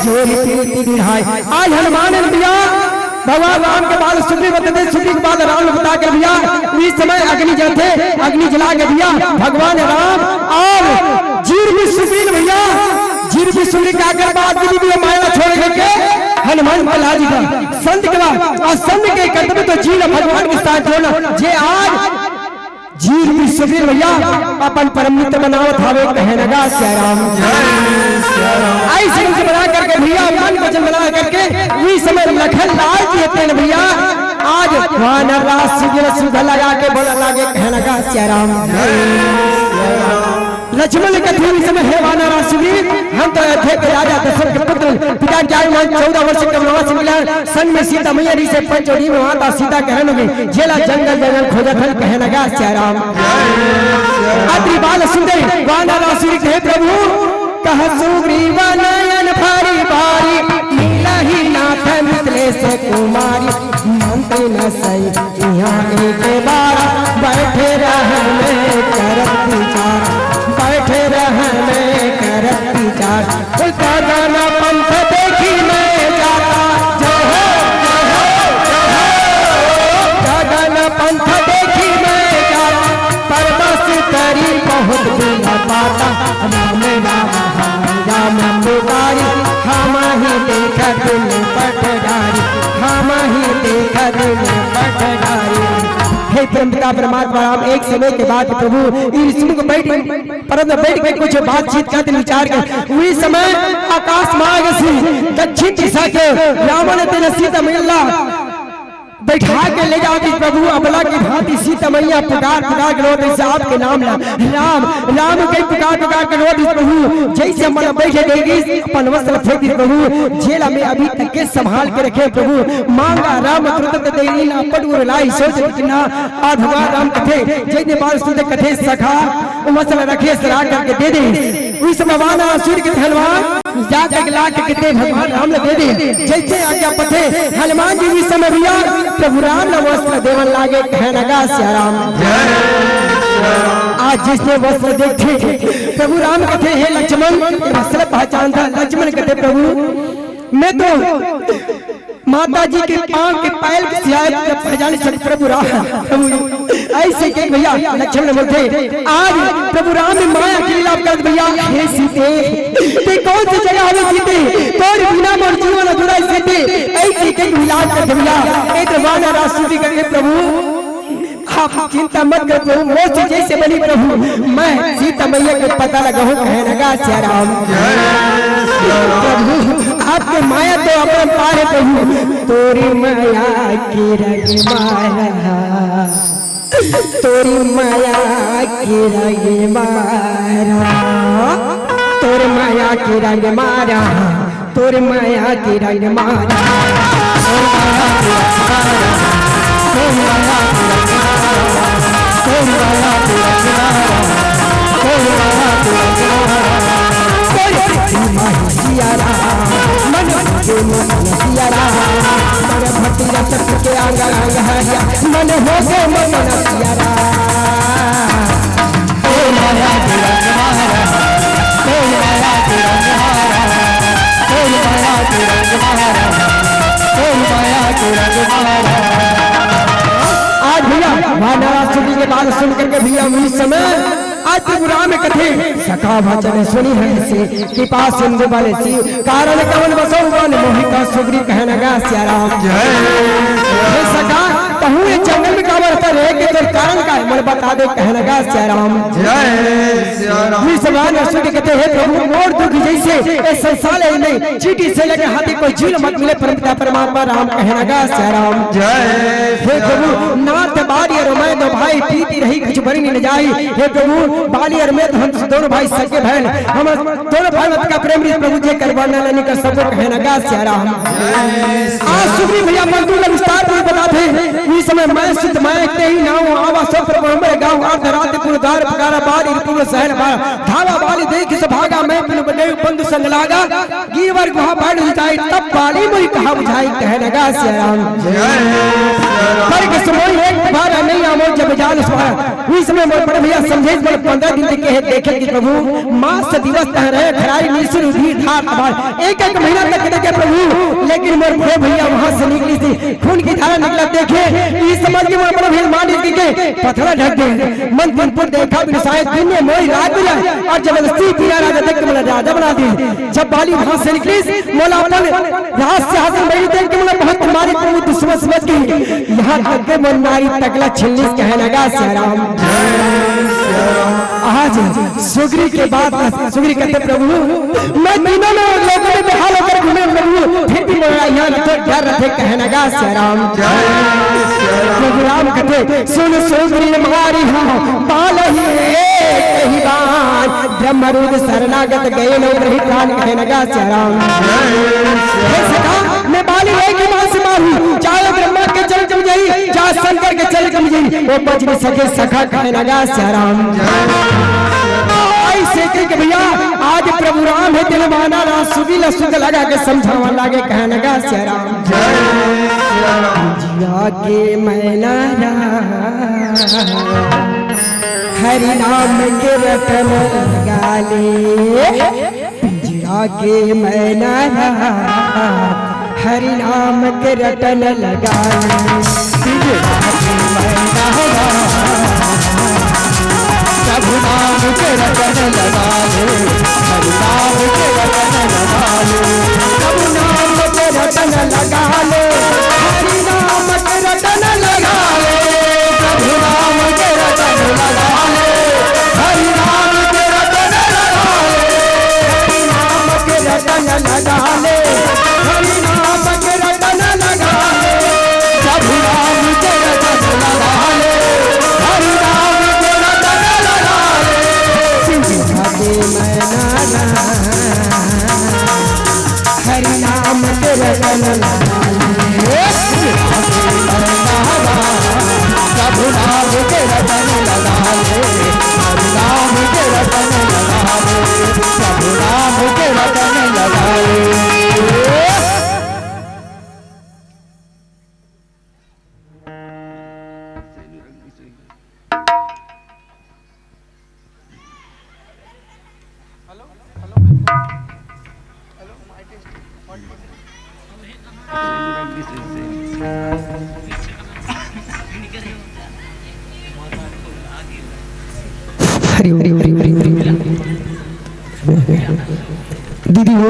जोरी कीर्ति दिखाई आज हनुमान भैया भगवान राम के बाद सुग्रीव बताते सुग्रीव के बाद राम बता के भैया इस समय अग्नि जलते अग्नि जला के भैया भगवान राम और जीर भी सुग्रीव भैया जीर भी सुग्रीव का अगर बाद भी माया छोड़ करके हनुमान प्रहलाद जी का संत के बाद और संत के कर्तव्य तो जीर भगवान के साथ जोड़ना जे आज जीर भी सुग्रीव भैया अपन परम मित्र बनावत हवे कहने लगा श्याराम ऐसे बना करके भैया मन वचन बना करके इस समय लखन लाल जी थे भैया आज वानर राज सुधा लगा के बोला लागे कहने लगा श्याराम लक्ष्मण कथे इस समय है वानर राज हम तो थे के राजा दशरथ के पुत्र पिता के आयु 14 वर्ष के वनवास मिला संग में सीता मैया री से पंचोड़ी में माता सीता कहने लगी जेला जंगल जंगल खोजत हन कहने लगा श्याराम अत्रि बाल सुंदर वानर राज कहे प्रभु कह सुग्रीव नयन भारी भारी नीला ही नाथ मिथिलेश कुमारी मंत्री न सही यहाँ एक बार बैठे रहने करत विचार बैठे रहने करत विचार गाना पंथ देखी मैं जाता गाना पंथ देखी मैं जाता पर बस करी बहुत दिन पाता राम राम राम पुकारी हम ही देखा दिल पटदारी हम ही देखा दिल पटदारी हे परमपिता परमात्मा राम एक समय के बाद प्रभु इस मुख बैठ परम बैठ के कुछ बातचीत करते विचार कर उसी समय आकाश मार्ग से दक्षिण दिशा के रावण तेरे सीता मैया बैठा के ले जाती प्रभु अबला की भांति सीता मैया पुकार पुकार के रोते से आपके नाम ला राम राम के पुकार पुकार के रोते प्रभु जैसे मन बैठे देगी अपन वस्त्र फेंकी प्रभु जेला में अभी तक के संभाल के रखे प्रभु मांगा राम तुरंत देरी ना पडुर लाई सोच किना आज भगवान राम कथे जैसे बार सुनते कथे सखा वस्त्र रखे सरा करके दे दे उस समय वाना सूर्य के हनुमान जाकर ला के कहते भगवान राम ने दे दे जैसे आज्ञा पथे हनुमान जी इस समय भैया प्रभु राम ने वस्त्र देवन लागे कहने लगा श्याराम आज जिसने वस्त्र देखे प्रभु राम कहते हे लक्ष्मण वस्त्र पहचान था लक्ष्मण कहते प्रभु मैं तो माता जी के पांव के पैर की सियात पहचान से प्रभु राम प्रभु ऐसे के भैया लक्ष्मण बोलते आज प्रभु राम ने माया के लीला कर भैया हे सीते ते कौन सी जगह हमें सीते तोर बिना मोर जीवन अधूरा सीते ऐसे के इलाज कर भैया ए तो वाना राष्ट्रपति करके प्रभु आप चिंता मत कर प्रभु मोच जैसे बनी प्रभु मैं सीता मैया के पता लगा हूँ कहने लगा श्याराम प्रभु आपके माया तो अपन पार प्रभु तोरी माया की रंग मारा तोरी माया की रंग मारा तोर माया की रंग मारा तोर माया की रंग मारा मन हो गए मन सियारा आज भैया वानरासुरी के बात सुन करके भैया उस समय आज त्रिपुरा में कथे सखा वचन सुनी है से कृपा सिंधु वाले सी कारण कवन बसो वन मोहिता सुग्री कहने लगा श्याराम जय सखा कहूँ जंगल में काबर कर है कि तेरे कारण का मन बता दे कहने लगा श्याराम जय श्याराम इस समान सुन कहते हैं प्रभु मोर दुख जैसे इस संसार है नहीं चीटी से लगे हाथी कोई झील मत मिले परमपिता परमात्मा राम कहने लगा श्याराम जय हे प्रभु नाथ बारी बाली और मैं दो भाई पीती रही कुछ बरी न जाई। हे प्रभु बाली और मैं हम दोनों भाई सगे बहन हम दोनों भाई मत का प्रेम प्रभु जी करवाना लेने का सब कहना गा सियाराम। आज सुग्रीव भैया मंतु का विस्तार में बताते इस समय मैं सिद्ध मैं ते ही नाऊ आवा सब प्रभु हमारे गांव आठ रात पूर्ण दार पकारा बारी पूर्ण सहन धावा बाली देख से भागा मैं बिन बने बंधु संग लागा गिरवर गुहा बाढ़ जाए तब बाली मुई कहा बुझाई कहना गा सियाराम। पर के समय एक बार नहीं आमो जब जान सवार इस समय मोर बड़े भैया समझे 15 दिन के कहे देखे कि प्रभु मास दिवस तह रहे खराई निसुर भी धार आभार एक एक महीना तक देखे प्रभु लेकिन मोर बड़े भैया वहां से निकली थी खून की धारा निकला देखे इस समझ के मोर बड़े भैया मान के पथरा ढक गए मन पुर देखा बिन शायद दिन में मोई रात मिला और जबरदस्ती पिया राजा तक मला राजा बना दी। जब बाली वहां से निकली मोला अपन राज से हासिल मेरी देख के मला बहुत मारी प्रभु दुश्मन समझ गई यहां तक के मन मारी तकला छिल्लिस कहने लगा सियाराम। आज सुग्री के बाद सुग्री कहते प्रभु मैं तीनों में लोगों में बेहाल होकर घूमे प्रभु फिर भी मेरा यहाँ रथे डर रथे कहने लगा सियाराम। प्रभु राम कहते सुन सुग्री मारी हूँ बाल ही बार ब्रह्मरूद शरणागत गए नो रही प्राण कहने लगा सियाराम। मैं बाली एक ही बात से मारू चाहे ब्रह्मा के चल कम जाई चाहे शंकर के चल कम जाई वो बच नहीं सके सखा कहने लगा सियाराम। ऐसे के भैया आज प्रभु राम है दिलवाना ना सुगीला सुग लगा के समझावा लागे कहने लगा सियाराम। जिया के मैना हरि नाम के रतन लगा ले पिंजरा के मैना हरि नाम के रतन लगा ले प्रभु नाम के रतन लगा ले हरि नाम के रतन लगा ले प्रभु नाम के रतन लगा ले हरि नाम के रतन लगा ले प्रभु नाम के रतन लगा ले हरि नाम के रतन लगा ले हरि नाम के रतन लगा ले हरि नाम के रतन लगा ले प्रभु नाम के रतन लगा ले हरि नाम के रतन लगा हरि नाम के रतन लगा ले प्रभु नाम के रतन लगा ले हरि नाम के रतन लगा ले प्रभु नाम के रतन लगा ले। दीदी हो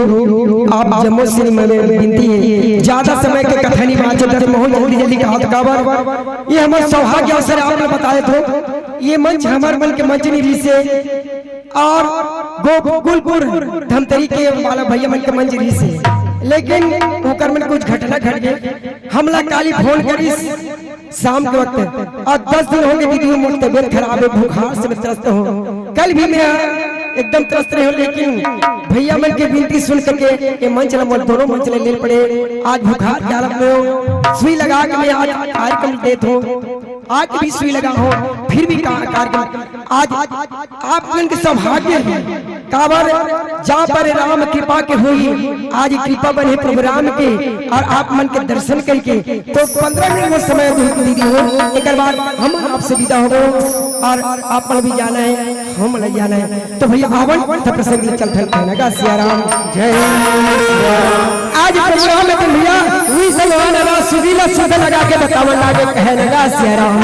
आप जम्मू श्री में विनती है ज्यादा समय के कथनी बात चलते बहुत जल्दी जल्दी कहा तो काबर ये हमारे सौभाग्य अवसर आपने बताए थे ये मंच हमारे मन के मंच निधि से और गोकुलपुर धमतरी के वाला भैया मन के मंच निधि से लेकिन ओकर में कुछ घटना घट गई हमला काली फोन करी शाम के वक्त और 10 दिन हो गए दीदी मोर तबियत खराब है बुखार से मैं त्रस्त हूँ कल भी मैं एकदम त्रस्त रहे हो लेकिन भैया मन के विनती सुन करके ये मंच दोनों मंच ले पड़े आज बुखार की हालत में सुई लगा के मैं आज कार्यक्रम देत हूँ आज भी सुई लगा हो फिर भी कार्यक्रम आज आप के सौभाग्य है काबर जहाँ पर राम कृपा के हुई आज कृपा बने प्रभु राम के और आप मन के दर्शन करके तो 15 मिनट में समय दीदी हो एक बार हम आपसे विदा हो और आप भी जाना है हम नहीं जाना है तो भैया आवन प्रसंग चल कहना सियाराम जय आज प्रभु राम के भैया वही सब सुगीला सुध लगा के बतावन लागे कहना सियाराम।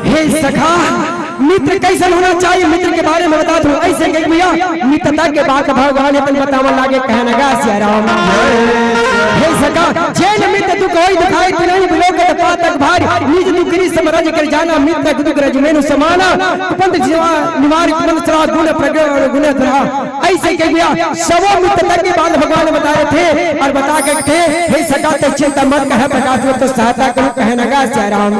हे सखा मित्र कैसा होना चाहिए मित्र के बारे में बता दूं ऐसे कह भैया मित्रता के बाद भगवान अपन बतावन लागे कहना सियाराम। हे सखा जैन मित्र तू कोई दिखाई तू नहीं बिलोक के पातक भारी निज दुखरी समरज कर जाना मित्र दुख रज मेनु समाना पंत जीवा निवारक मंत्रा गुण प्रगट गुण धरा ऐसे कह गया सबो मित्रता के बाद भगवान बताए थे और बता के थे हे सका तो चिंता मत कहे प्रकाश में तो सहायता करूं कहने लगा जय राम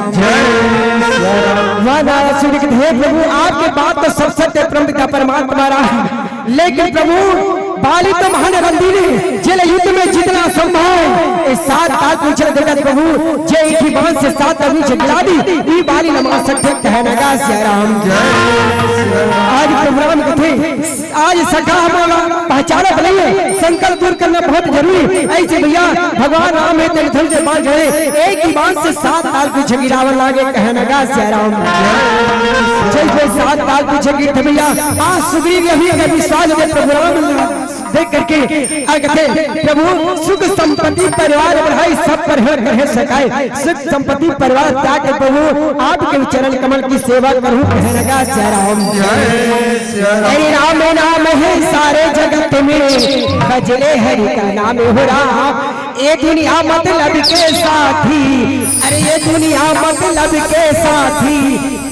वादा सूर्य के हे प्रभु आपके बात तो सब सत्य ब्रह्म का परमात्मा रहा लेकिन प्रभु बाली तो महान रंदीनी जेल युद्ध में जितना संभव है इस 7 काल पूछे जगत प्रभु जे की बांध से 7 अभी जगला दी ई बाली नमा सकते कहने का जय राम आज प्रोग्राम कथे आज सखा हमारा पहचाना बनाइए संकल्प दूर करना बहुत जरूरी ऐसे भैया भगवान राम है तेरे धन से बांध रहे एक ही बांध से 7 काल पूछे गिरावन लागे कहने का जय राम जय जय 7 काल पूछे गिर भैया आज सुग्रीव यही अगर विश्वास दे प्रोग्राम देख करके आगे प्रभु सुख संपत्ति परिवार बढ़ाई सब पर रह सकाए सुख संपत्ति परिवार त्याग कर प्रभु आपके चरण कमल की सेवा करूं कहने लगा जय राम हरि राम नाम है सारे जगत में भजले हरि का नाम हो राम ये दुनिया मतलब के साथी अरे ये दुनिया मतलब के साथी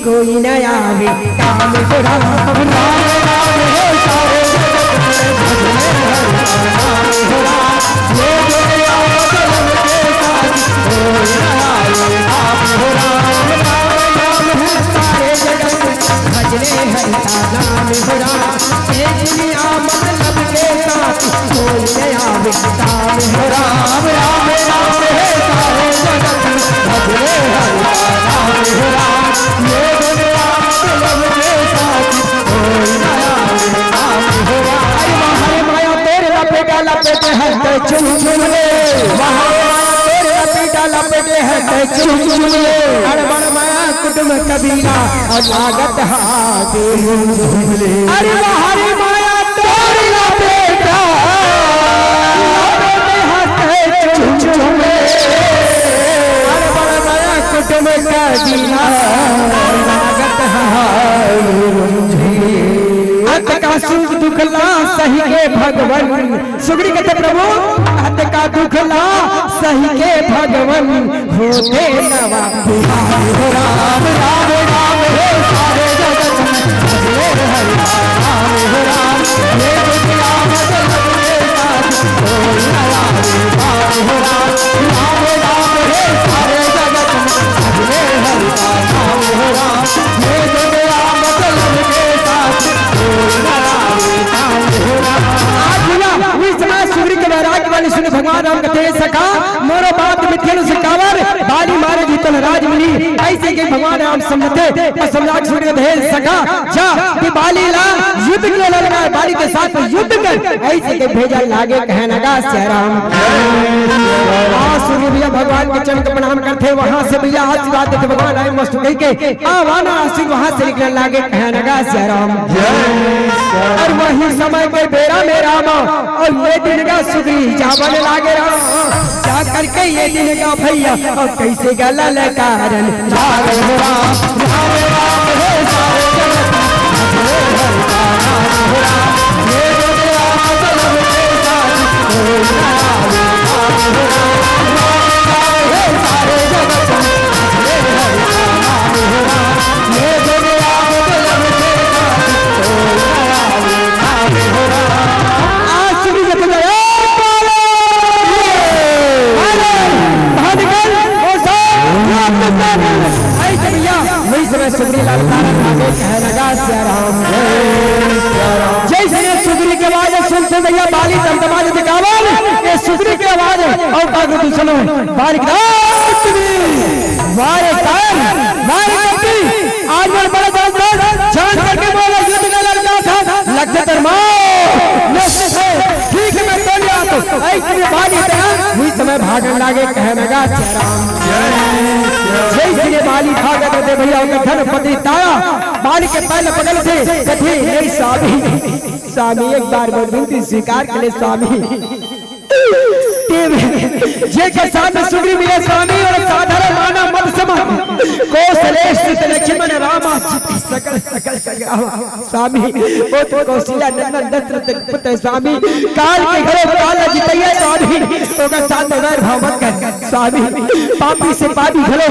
कोई नया भी काम हो राम नाम है सारे कबीरा और लागत अरे हरे माया तोरी बेटा कुटुंब कबीरा लागत अंत का सुख दुखला सही के भगवन सुग्री कहते प्रभु अंत का दुखला सही के भगवन होते नवा हो राम राम राम हे सारे जगत में हरि राम हो राम हे दुनिया मतलब के साथ कोई नया राम हो राम राम राम हे सारे जगत में हरि राम हो राम हे दुनिया मतलब के साथ कोई नया राम हो राम आज इस समय सुग्री के वैराग्य वाली सुने भगवान राम कहते सखा मोरो बात मिथ्या से कावर बाली मारे जीतन राज मिली ऐसे के भगवान राम समझते और सम्राट सूर्य भेज सका जा कि बाली ला युद्ध के लिए लड़ना है बाली के साथ युद्ध कर ऐसे के भेजा लागे कहने लगा जय राम सूर्य भैया भगवान के चरण को प्रणाम करते वहां से भैया आशीर्वाद देते भगवान राम मस्त कह के आवाना आशीर्वाद वहां से निकलने लागे कहने लगा जय राम और वही समय के बेरा में राम और ये दिन का सुग्री जावन लागे राम जा करके ये दिन का भैया और कैसे गला कारण राम राम राम हे सारे जगत हे दुनिया मतलब के साथ कोई हे सारे जगत हे दुनिया मतलब के साथ कोई आज सुनी जब सुग्री लाल कहने लगा जय राम जैसे सुग्री के आवाज सुनते भैया बाली दमदमाज दिखावन ये सुग्री की आवाज और कागो तू सुनो बाली वारे कान वारे कपी आज मैं बड़ा जान करके बोला युद्ध का लड़का था लगते दरमा ठीक है मैं तो लिया तो ऐसे बाली हुई समय भागने लागे कहने लगा जय राम जैसे बाली भागा करते भैया उनका धन पति तारा बाली के पहले पकड़ थे कथे हे स्वामी स्वामी एक बार विनती स्वीकार कर ले स्वामी जे के साथ सुग्रीव मिले स्वामी और साधारण मानव मत समझ कौशलेश लक्ष्मण रामा सकल सकल स्वामी वो तो कौशल्या नंदन दशरथ पुत्र स्वामी काल के घरों काल जितैया स्वामी तो का साथ वैर भाव मत कर स्वामी पापी से पापी घरो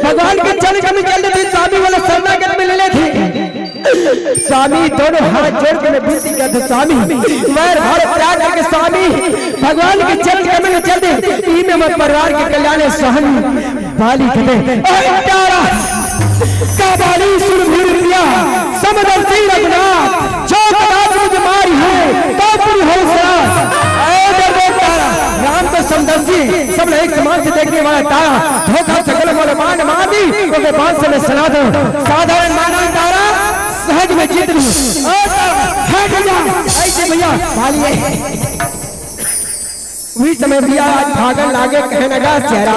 भगवान के चरण कमी कर लेते स्वामी वाला शरणागत में ले लेते स्वामी दोनों हाथ जोड़ के मैं विनती करते स्वामी मैं भारत त्याग करके स्वामी भगवान के चरण कमल में चल दे ई में मत परिवार के कल्याण स्वामी बाली कहते ओए प्यारा का बाली सुरभीर दिया समदर्शी रघुनाथ जो कदाच मुझ मारी है तो पूरी हो सरा राम तो समदर्शी सब एक समान से देखने वाला तारा धोखा सकल वाले मान मादी तो बात से मैं सुना दूं साधारण मानव तारा सहज में जीत लूं हट जा ऐसे भैया बाली वही समय भैया आज भागन लागे कहने लगा चेहरा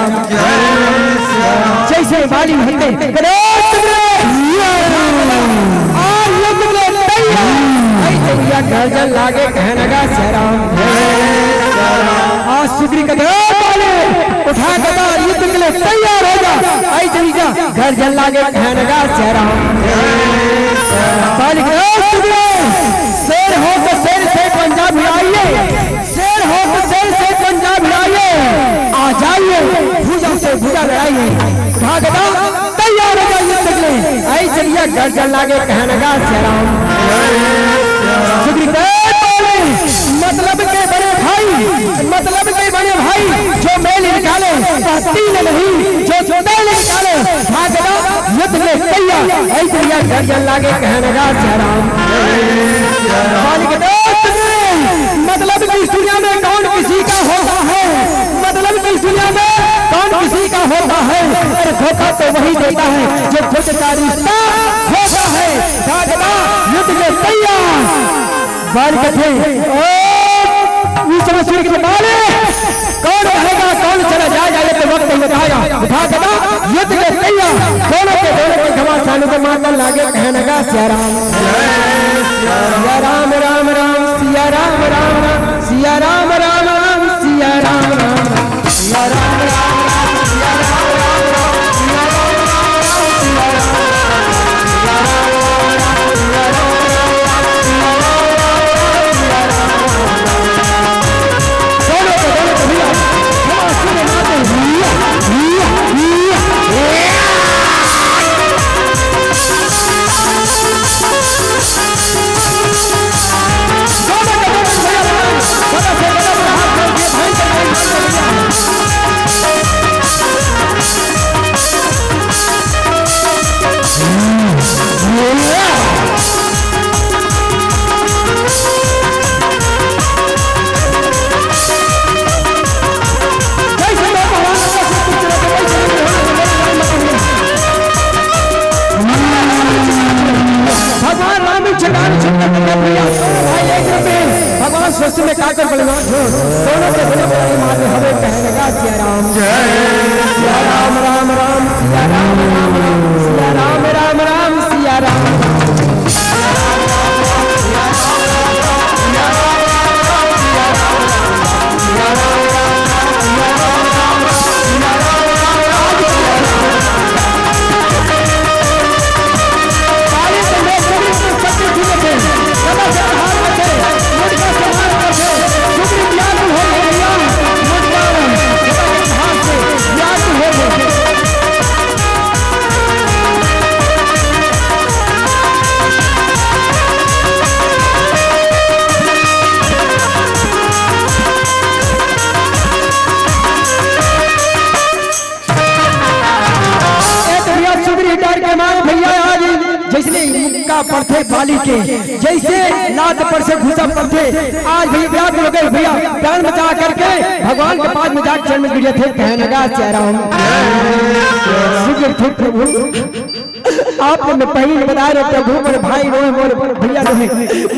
जैसे बाली हंते ऐसे भैया गर्जन लागे कहने लगा चेहरा आज सुग्री का उठा गदा युद्ध के लिए तैयार हो जा ऐसे भैया गर्जन लागे कहने लगा चेहरा शेर हो तो शेर से पंजाब में आइए शेर हो तो शेर से पंजाब में आइए आ जाइए भुजा से भुजा लड़ाइए भागदा तैयार हो जाइए सगले ऐसे लिया गर्जन लागे कहने का शेराम मतलब के बड़े भाई जो मेल निकाले तीन नहीं जो तेल निकाले भागदा युद्ध में तैयार ऐसे लिया गर्जन लागे कहने का शेराम मतलब की दुनिया में कौन किसी का होता है मतलब की दुनिया में कौन किसी का होता है और धोखा तो वही देता है जो खुद का रिश्ता होता है भागदा युद्ध में तैयार बाल कथे सूर्य के माले कौन रहेगा कौन चला जाएगा तो वक्त बताएगा भागदा युद्ध में तैयार दोनों के घमासान को मारने लागे कहने का सिया राम राम राम सिया राम राम सिया राम राम राम सिया राम राम सिया राम राम सिया भगवान स्वस्थ में काकर बलवान हो दोनों के मारे हमें कहने का सिया राम राम राम सिया राम राम सिया राम राम राम सिया राम पढ़ते बाली के जैसे लात पर से घुसा पढ़ते आज भी व्याप हो गए भैया प्राण बचा करके भगवान के पास में जाकर चरण में गिरे थे कहने लगा चेहरा प्रभु आपने मैं पहले बता रहे प्रभु मेरे भाई रोए मोर भैया रोए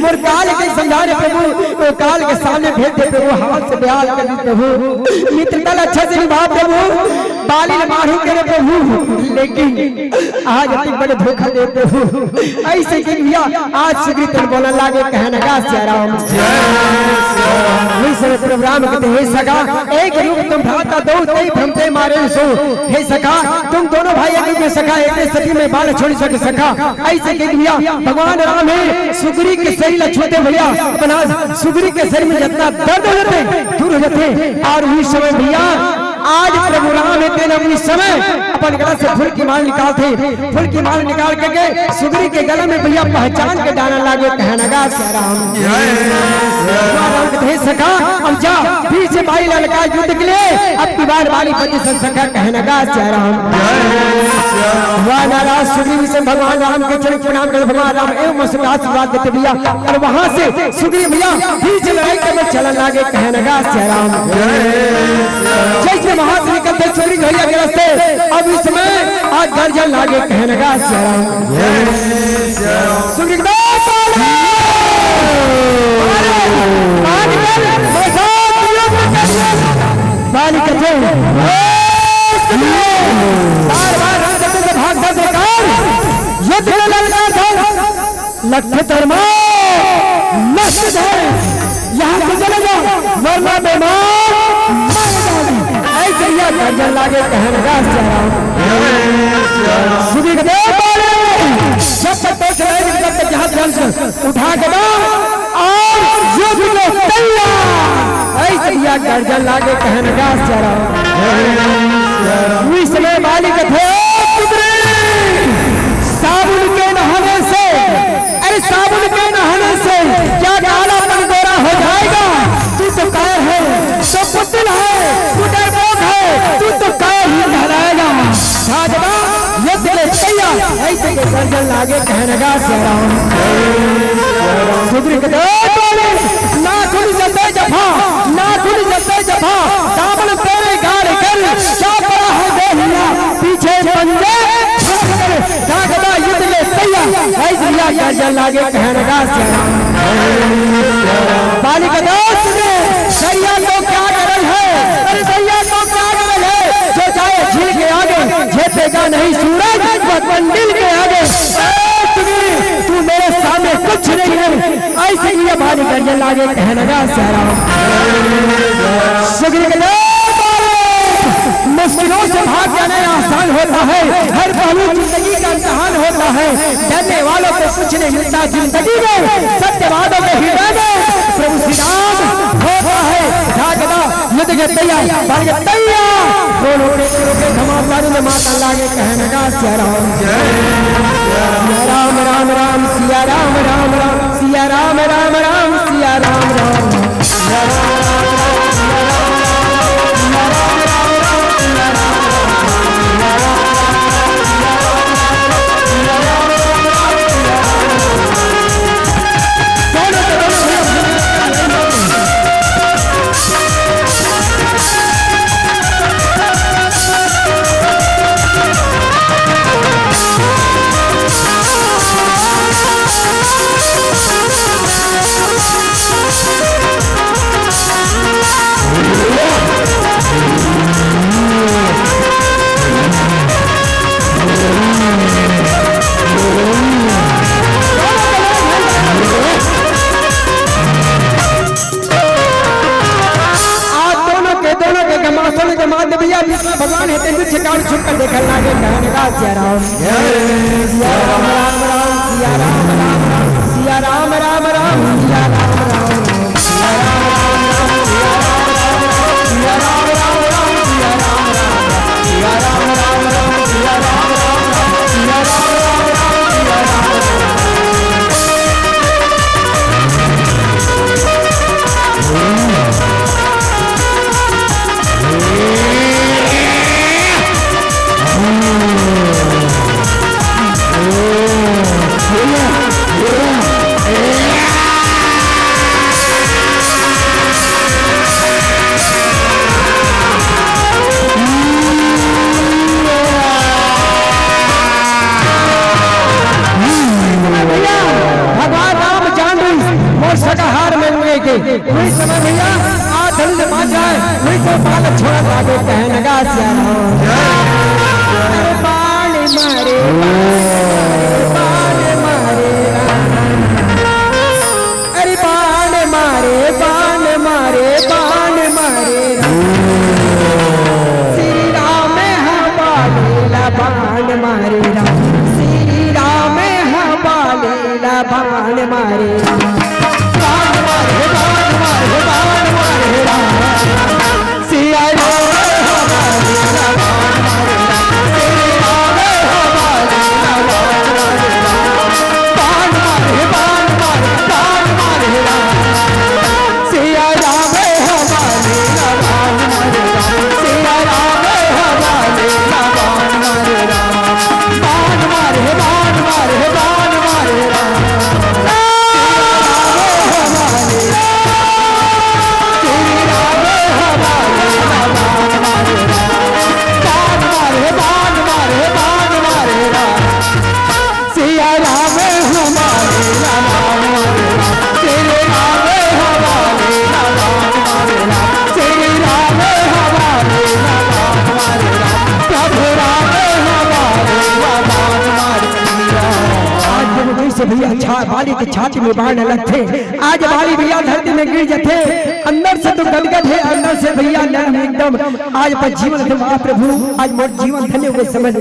मोर काल के समझा रहे प्रभु तो काल के सामने भेज दे प्रभु हाथ से ब्याह कर दी प्रभु मित्रता अच्छा से निभा प्रभु बाली ने मारू करे प्रभु लेकिन आज इतने बड़े धोखा दे प्रभु ऐसे कि भैया आज सुग्रीव बोलने लागे कहने का सियाराम वही प्रोग्राम कहते हे सखा एक रूप तुम भ्राता दो तई भ्रमते मारे सो हे सखा तुम दोनों भाई एक में सखा एक सती में बाल छोड़ सके सखा ऐसे कि भैया भगवान राम है सुग्रीव के शरीर छूते भैया अपना सुग्रीव के शरीर में जितना दर्द हो जाते दूर हो जाते और उस समय भैया आज प्रभु राम ने उस समय अपन गला से फूल की माल निकालते, फूल की माल निकाल के सुग्री के गले में भैया पहचान के डालने लगे, कहने लगा राम कहे सखा अब जा फिर से भाई लड़का युद्ध के लिए अब की बार वाली पति से सखा, कहने लगा राम वह नाराज सुग्रीव से भगवान राम के चरण प्रणाम कर भगवान राम एवं मुझसे आशीर्वाद देते भैया। और वहां से सुग्रीव भैया फिर से लड़ाई करने चलन लगे, कहने लगा राम जैसे वहां से निकलते सुग्रीव भैया के रास्ते अब इस समय आज गर्जन लागे, कहने लगा राम सुग्रीव बाली कथे बार से भागता सरकार युद्ध में लड़का था लक्ष्य धर्मा नष्ट है, यहाँ से चले जाओ वरना बेमार ऐसे यह गर्जन लागे, कहने लगा सुधी के जब तक तो चले जहां उठा के और युद्ध में तैयार ऐसे यह गर्जन लागे, कहने लगा उस समय मालिक थे साबुन के नहाने से, अरे साबुन के नहाने से क्या कालापन गोरा हो जाएगा, तू तो कायर है, तो पुतल है, तू डरपोक है, तू तो कायर ही कहलाएगा, युद्ध में तैयार ऐसे के गर्जन लागे, कहने लगा सुग्रीव के ना खुद जते जफा ना खुद जते जफा दामन तेरे गाड़ कर क्या पड़ा है देहिया पीछे पंजे जागदा युद्ध में तैयार ऐसे या गर्जन लागे, कहने लगा बाली का दोस्त ने सैया को क्या करल है, अरे सैया को क्या करल है, जो चाहे झील के आगे झेपेगा नहीं सूरज मंदिर के आगे, तू मेरे सामने कुछ नहीं है ऐसे ही ये भारी गर्जन लागे, कहने लगा सुग्रीव के मुश्किलों से भाग जाना आसान होता है, हर पहलू जिंदगी का इम्तिहान होता है, डरने वालों को कुछ नहीं मिलता जिंदगी में, सत्यवादों के हृदय में प्रभु श्री राम होता है, जागदा युद्ध के तैयार दोनों के धमाल में माता लागे, कहने लगा राम राम राम सिया राम राम राम सिया राम राम राम सिया राम राम सिया भगवान है तेरे ठिकान छुप कर देखल लागे, कहने लगा सिया राम राम राम सिया राम राम राम सिया राम राम राम सिया राम राम सिया राम राम राम सिया राम राम सिया राम राम राम सिया राम राम राम सिया राम राम राम सिया राम वही समय भैया आज धन से मान जाए वही को बाल छोड़ लागे, कहने लगा बाल मारे बाल मारे अरे बाल मारे बाल मारे बाल मारे श्री राम हाँ बालेला बाल मारे श्री राम हाँ बालेला बाल मारे सिया से भैया बाली की छाती में बाण लगते। आज बाली भैया धरती में गिर जाते, अंदर से तो गदगद है, अंदर से भैया नरम एकदम। आज पर जीवन धन्य प्रभु, आज मोर जीवन धन्य हुए समझ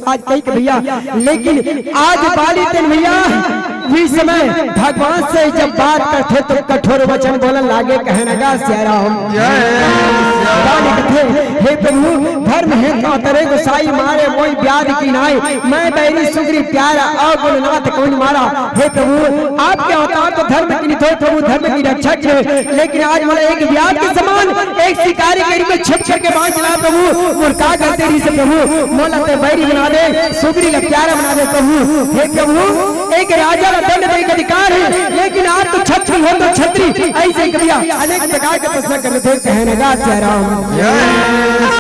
आज कही के भैया। लेकिन आज बाली दिन भैया इस समय भगवान से जब बात करते तो कठोर वचन बोलने लागे, कहने लगा सियाराम हे प्रभु धर्म है तो तेरे गोसाई मारे मोई ब्याद की नाई, मैं बैरी सुग्री प्यारा अगुणनाथ कौन मारा। हे प्रभु आपके अवतार तो धर्म की निधो प्रभु, धर्म की रक्षक है। लेकिन आज मला एक ब्याद के समान एक शिकारी के में छिप करके बांध चला प्रभु, और का करते रही से प्रभु मोला ते बैरी बना दे, सुग्री का प्यारा बना दे प्रभु। हे प्रभु एक राजा का दंड देने का अधिकार है, लेकिन आप तो छत्री हो तो छत्री। ऐसे भैया अनेक प्रकार के प्रश्न करते थे, कहने लगा सियाराम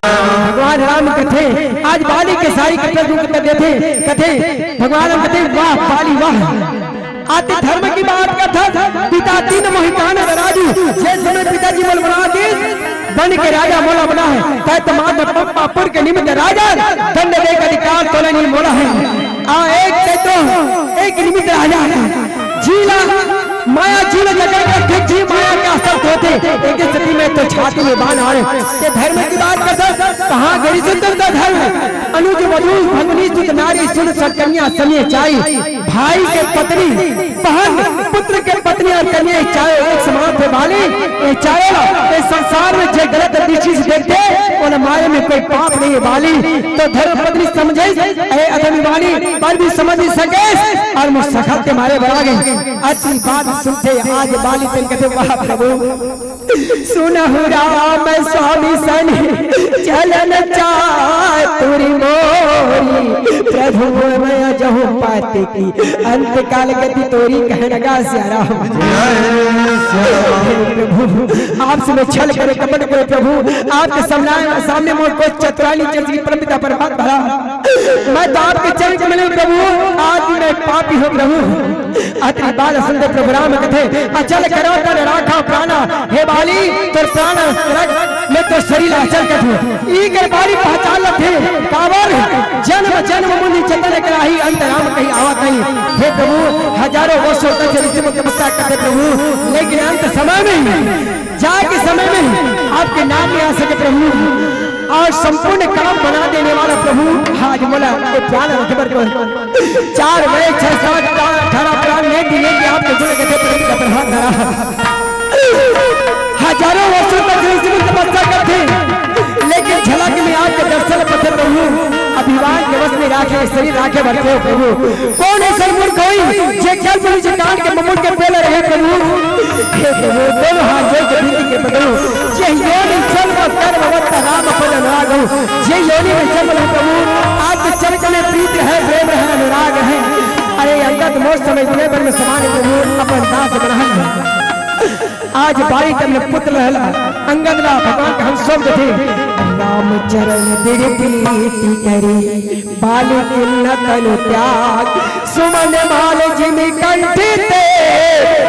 भगवान राम कथे। आज बाली के सारी कथे भगवान राम कथे वाह बाली वाह। आते धर्म की बात करता पिता तीन मोहितान राजू, जे समय पिताजी मोल बना दे बन के राजा मोला बना है, कह तमाम पप्पापुर के निमित्त राजा दंड दे का अधिकार तोला नहीं मोला है। एक निमित्त राजा जीला माया जील जगह के जी माया के असर होते, एक स्थिति में तो छाती में बाण आ रहे। ये धर्म की बात करता कहाँ गरी सुंदर धर्म अनुज वधु भगनी सुत नारी सुन सकन्या समय चाई, भाई के पत्नी बहन पुत्र के पत्नी और कन्या चाहे एक समान थे बाली। ये चाहे इस संसार में जो गलत दृष्टि से देखते और माया में कोई पाप नहीं है बाली, तो धर्म पत्नी समझे अधमी बाली पर भी समझ नहीं सके और मुझ सखत के मारे बढ़ा गए। अच्छी बात सुनते आज बाली तन कहते वाह प्रभु सुनहु राम स्वामी सनी चलन चातुरी मोरी, प्रभु मैं जहु पाते की अंत काल गति तोरी, कहने लगा सियाराम प्रभु आपसे मैं छल करे कपट करे प्रभु, आपके सामने मोर को चतुरानी चल परमिता पर हाथ भरा, मैं तो आपके चरण के मिले प्रभु, आज मैं पापी हूँ प्रभु। अति बाल सुंदर प्रभु राम कथे अचल करो तर राखा प्राणा, हे बाली तोर प्राण मैं तो शरीर अचल कथू ई के बाली पहचान लथे कावर जन्म जन्म मुनि चतन कराही अंत राम कहीं आवत नहीं। हे प्रभु हजारों वर्षों तक ऋषि मुनि तपस्या करते प्रभु, लेकिन अंत समय में जाके समय में आपके नाम में आ सके प्रभु, और संपूर्ण काम बना देने वाला प्रभु। आज मोला प्राण रखबर को 4 मई 6 7 18 प्राण नहीं दिए कि आपके गुण के प्रभु का प्रभाव धरा। हजारों वर्षों तक ऋषि तपस्या करते, लेकिन झलक में आपके दर्शन पथे प्रभु, अभिमान के वश में राखे शरीर राखे बढ़ते हो प्रभु। कौन ऐसा मूर्ख होई जे खेल पुलिस कांड के ममुन के पहले रहे प्रभु। हे प्रभु दोनों हाथ जोड़ के विनती के प्रभु, जे योनि जन्म कर्म वत्ता राम पद अनुराग हो, जे योनि में जन्म है प्रभु, आपके चरण में प्रीत है प्रेम है अनुराग है। अरे अंगद मोर समय दुनिया भर में समान प्रभु अपन दास ग्रहण। आज बारी तमने पुत्र रहला अंगद ला भगवान का हम सब थे, राम चरण दिड़ प्रीति करी बाली किन्न तनु त्याग, सुमन माल जिमि कंठ ते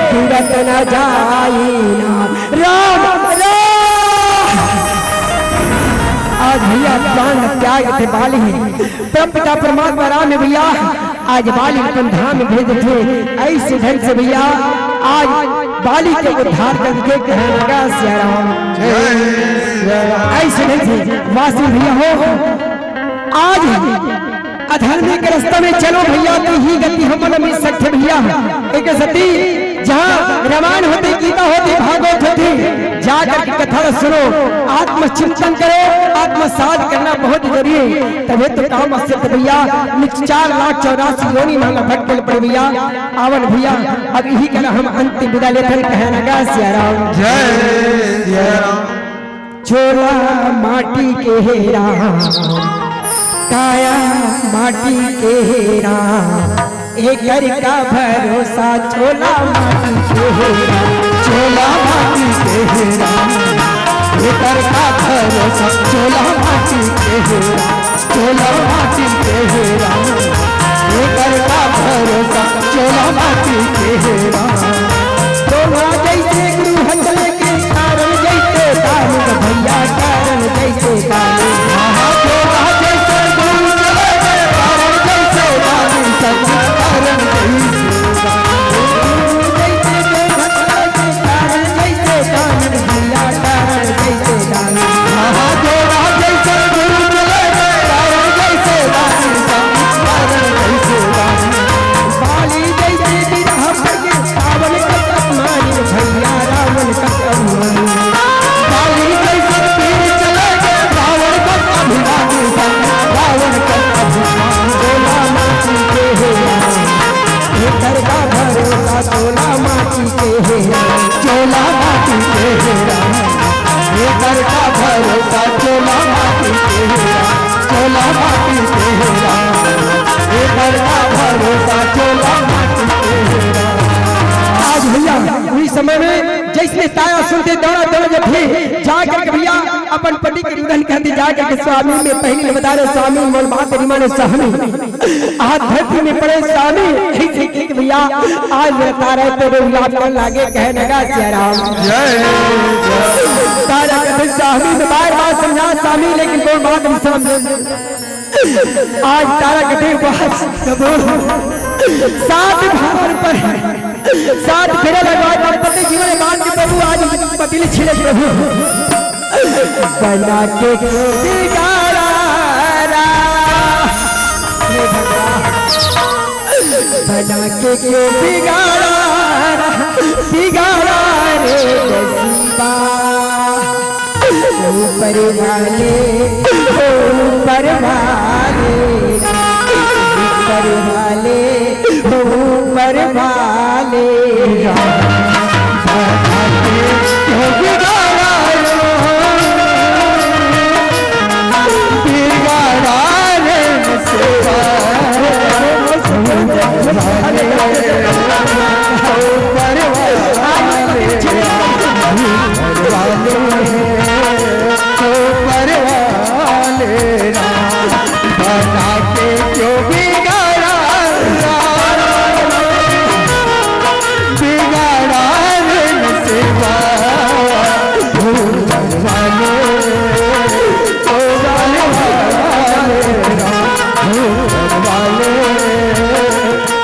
दूरत न जाई ना राम राम। आज भैया प्राण त्याग थे बाली पिता परमात्मा राम ने भैया आज बाली अपन धाम में भेजे थे। ऐसे ढंग से भैया आज बाली के उद्धार करके कहने लगा सियाराम ऐसे ढंग से वासी भैया हो। आज अधर्मी के रास्ते में चलो भैया तो ही गति हम मिल सकते भैया। एक सती जहाँ रामायण होती गीता होती भागवत होती जाकर की कथा सुनो, आत्मचिंतन करो, आत्मसात करना बहुत जरूरी है, तभी तो काम असत्य भैया। 4,84,000 योनि मांगा भटकल पड़ भैया। आवन भैया अब यही कहना हम अंतिम विदा लेते कहने लगा सियाराम जय जय राम। छोला माटी के हेरा काया माटी के हेरा, एक का भरोसा छोला माटी के हेरा, छोला माटी के हेरा, एक का भरोसा छोला माटी के हेरा, छोला माटी के हेरा, एक का भरोसा छोला माटी के हेरा। तोला जैसे गुरु हंसले के कारण जैसे दारू भैया कारण जैसे दारू, तोला जैसे गुरु चले कारण जैसे दारू कारण जैसे समय में जैसे ताया सुनते दौड़ा दौड़ थे जाकर भैया अपन पति के दुल्हन कहते जाकर के स्वामी में पहले बता रहे स्वामी मोल बात रिमा ने स्वामी आज धरती में पड़े स्वामी ऐसे कि भैया आज बता रहे तेरे गुलाब कर लागे कहने लगा जय राम तारा कहते स्वामी ने बार बार समझा स्वामी लेकिन कोई बात नहीं समझ आज तारा कहते बहुत सात भावर पर सात फेरे लगवा पति जीवन बांध के प्रभु आज पतिल छिले प्रभु बना के बिगाड़ा बना के बिगाड़ा बिगाड़ा रे नसीबा ऊपर वाले ऊपर वाले ऊपर वाले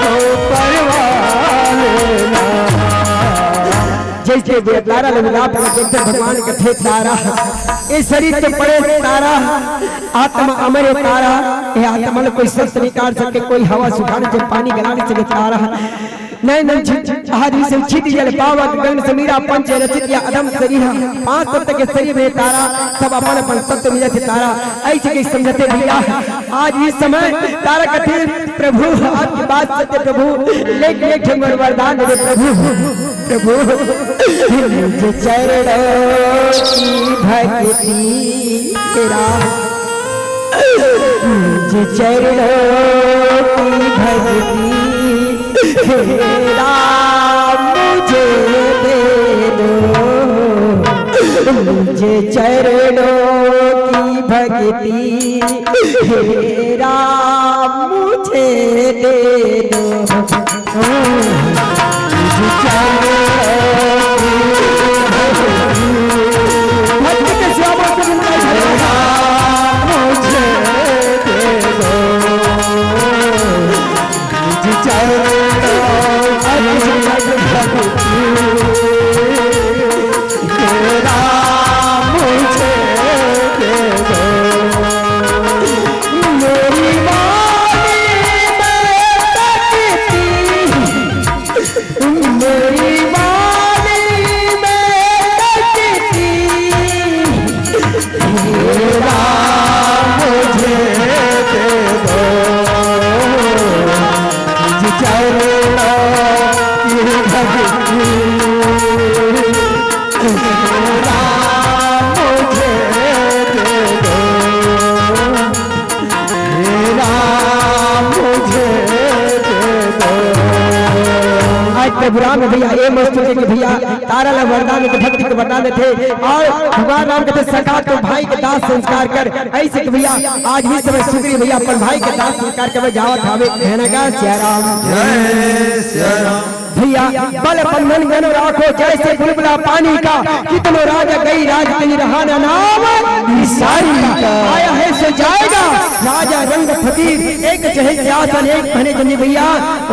ऊपर वाले जैसे तारा भगवान के थे तारा इस शरीर के पड़े तारा आत्मा अमर तारा ये आत्मा में कोई शब्द नहीं काट सके कोई हवा सुखाने से पानी गलाने से तारा नैन आदि से छित जल पावक गगन समीरा पंच रचित या अदम शरीर पांच तत्व के शरीर में तारा सब अपन अपन तत्व मिले थे तारा ऐसे के समझते भैया आज इस समय तारा कथे प्रभु आपकी बात सत्य प्रभु लेकिन एक ठमर वरदान दे प्रभु प्रभु मुझे चरणों की भक्ति तेरा मुझे चरणों की भक्ति तेरा मुझे दे दो मुझे चरणों की भक्ति तेरा मुझे दे दो राम भैया ये मस्त है कि भैया तारा ला वरदान के भक्ति को बता देते और भगवान राम कहते सखा तो भाई के दास संस्कार कर ऐसे कि भैया आज भी समय सुग्रीव भैया अपन भाई के दास संस्कार कर जावत हवे कहना का जय राम भैया बल बंधन गनो राखो जैसे बुलबुला पानी का कितनो राजा गई राज कहीं रहा ना नाम निसारी का आया है से जाएगा राजा रंग फकीर एक चहे सियासन एक बने जनी भैया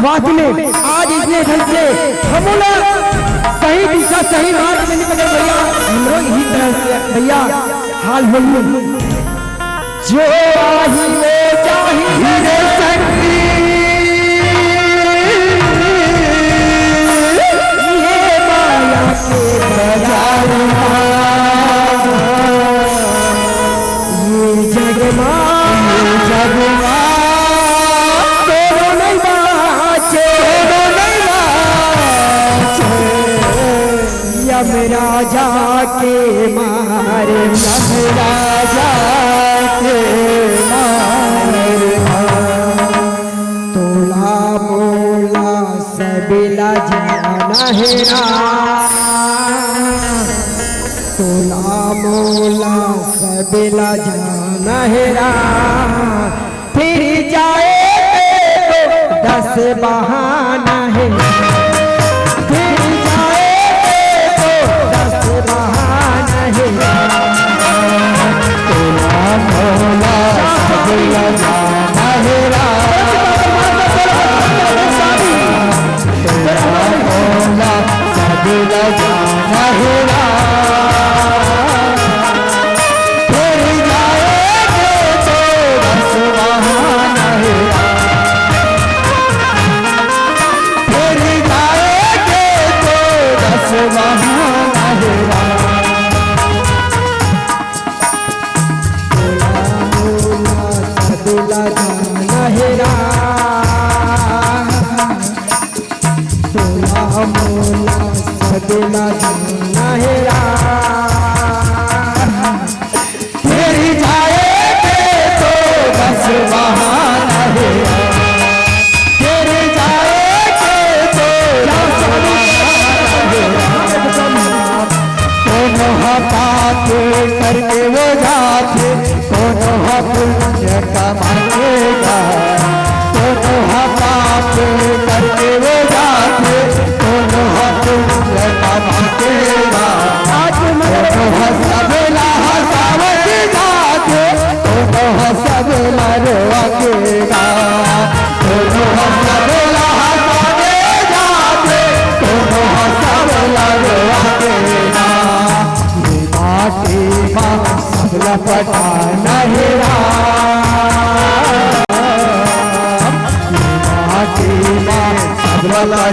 वाद में आज इतने ढंग से हमला सही दिशा सही मार्ग में निकले भैया हम लोग ही तरह से भैया हाल होइए जो आही ले जाही रे शक्ति राजा के मारे राजा के मारे तोला मोला सबला जान है राम तोला मोला सबला जाना है राम फिर जाए तो 10 बहाना है फिर जाए तो 10 बहाना है तोला मोला सबला जाना है तोला मोला सबला जाना है फिर जाएंगे तो 10 बहाना है फिर जाएंगे तो 10 बहाना है सबला जाना है तोला मोला सबला जाना है फिर जाएंगे तो 10 बहाना है फिर जाएंगे तो 10 बहाना है दोनों हाथ करके वो जाते दोनों पुण्य कमाएगा दोनों हाथ करके वो जाते दोनों पुण्य कमाएगा दोनों सबला हसावत जाते दोनों सबला रोकेगा दोनों सबला हसावे जाते दोनों सबला रोकेगा ये माटी माँ सबला पटाना है राम ये माटी माँ सबला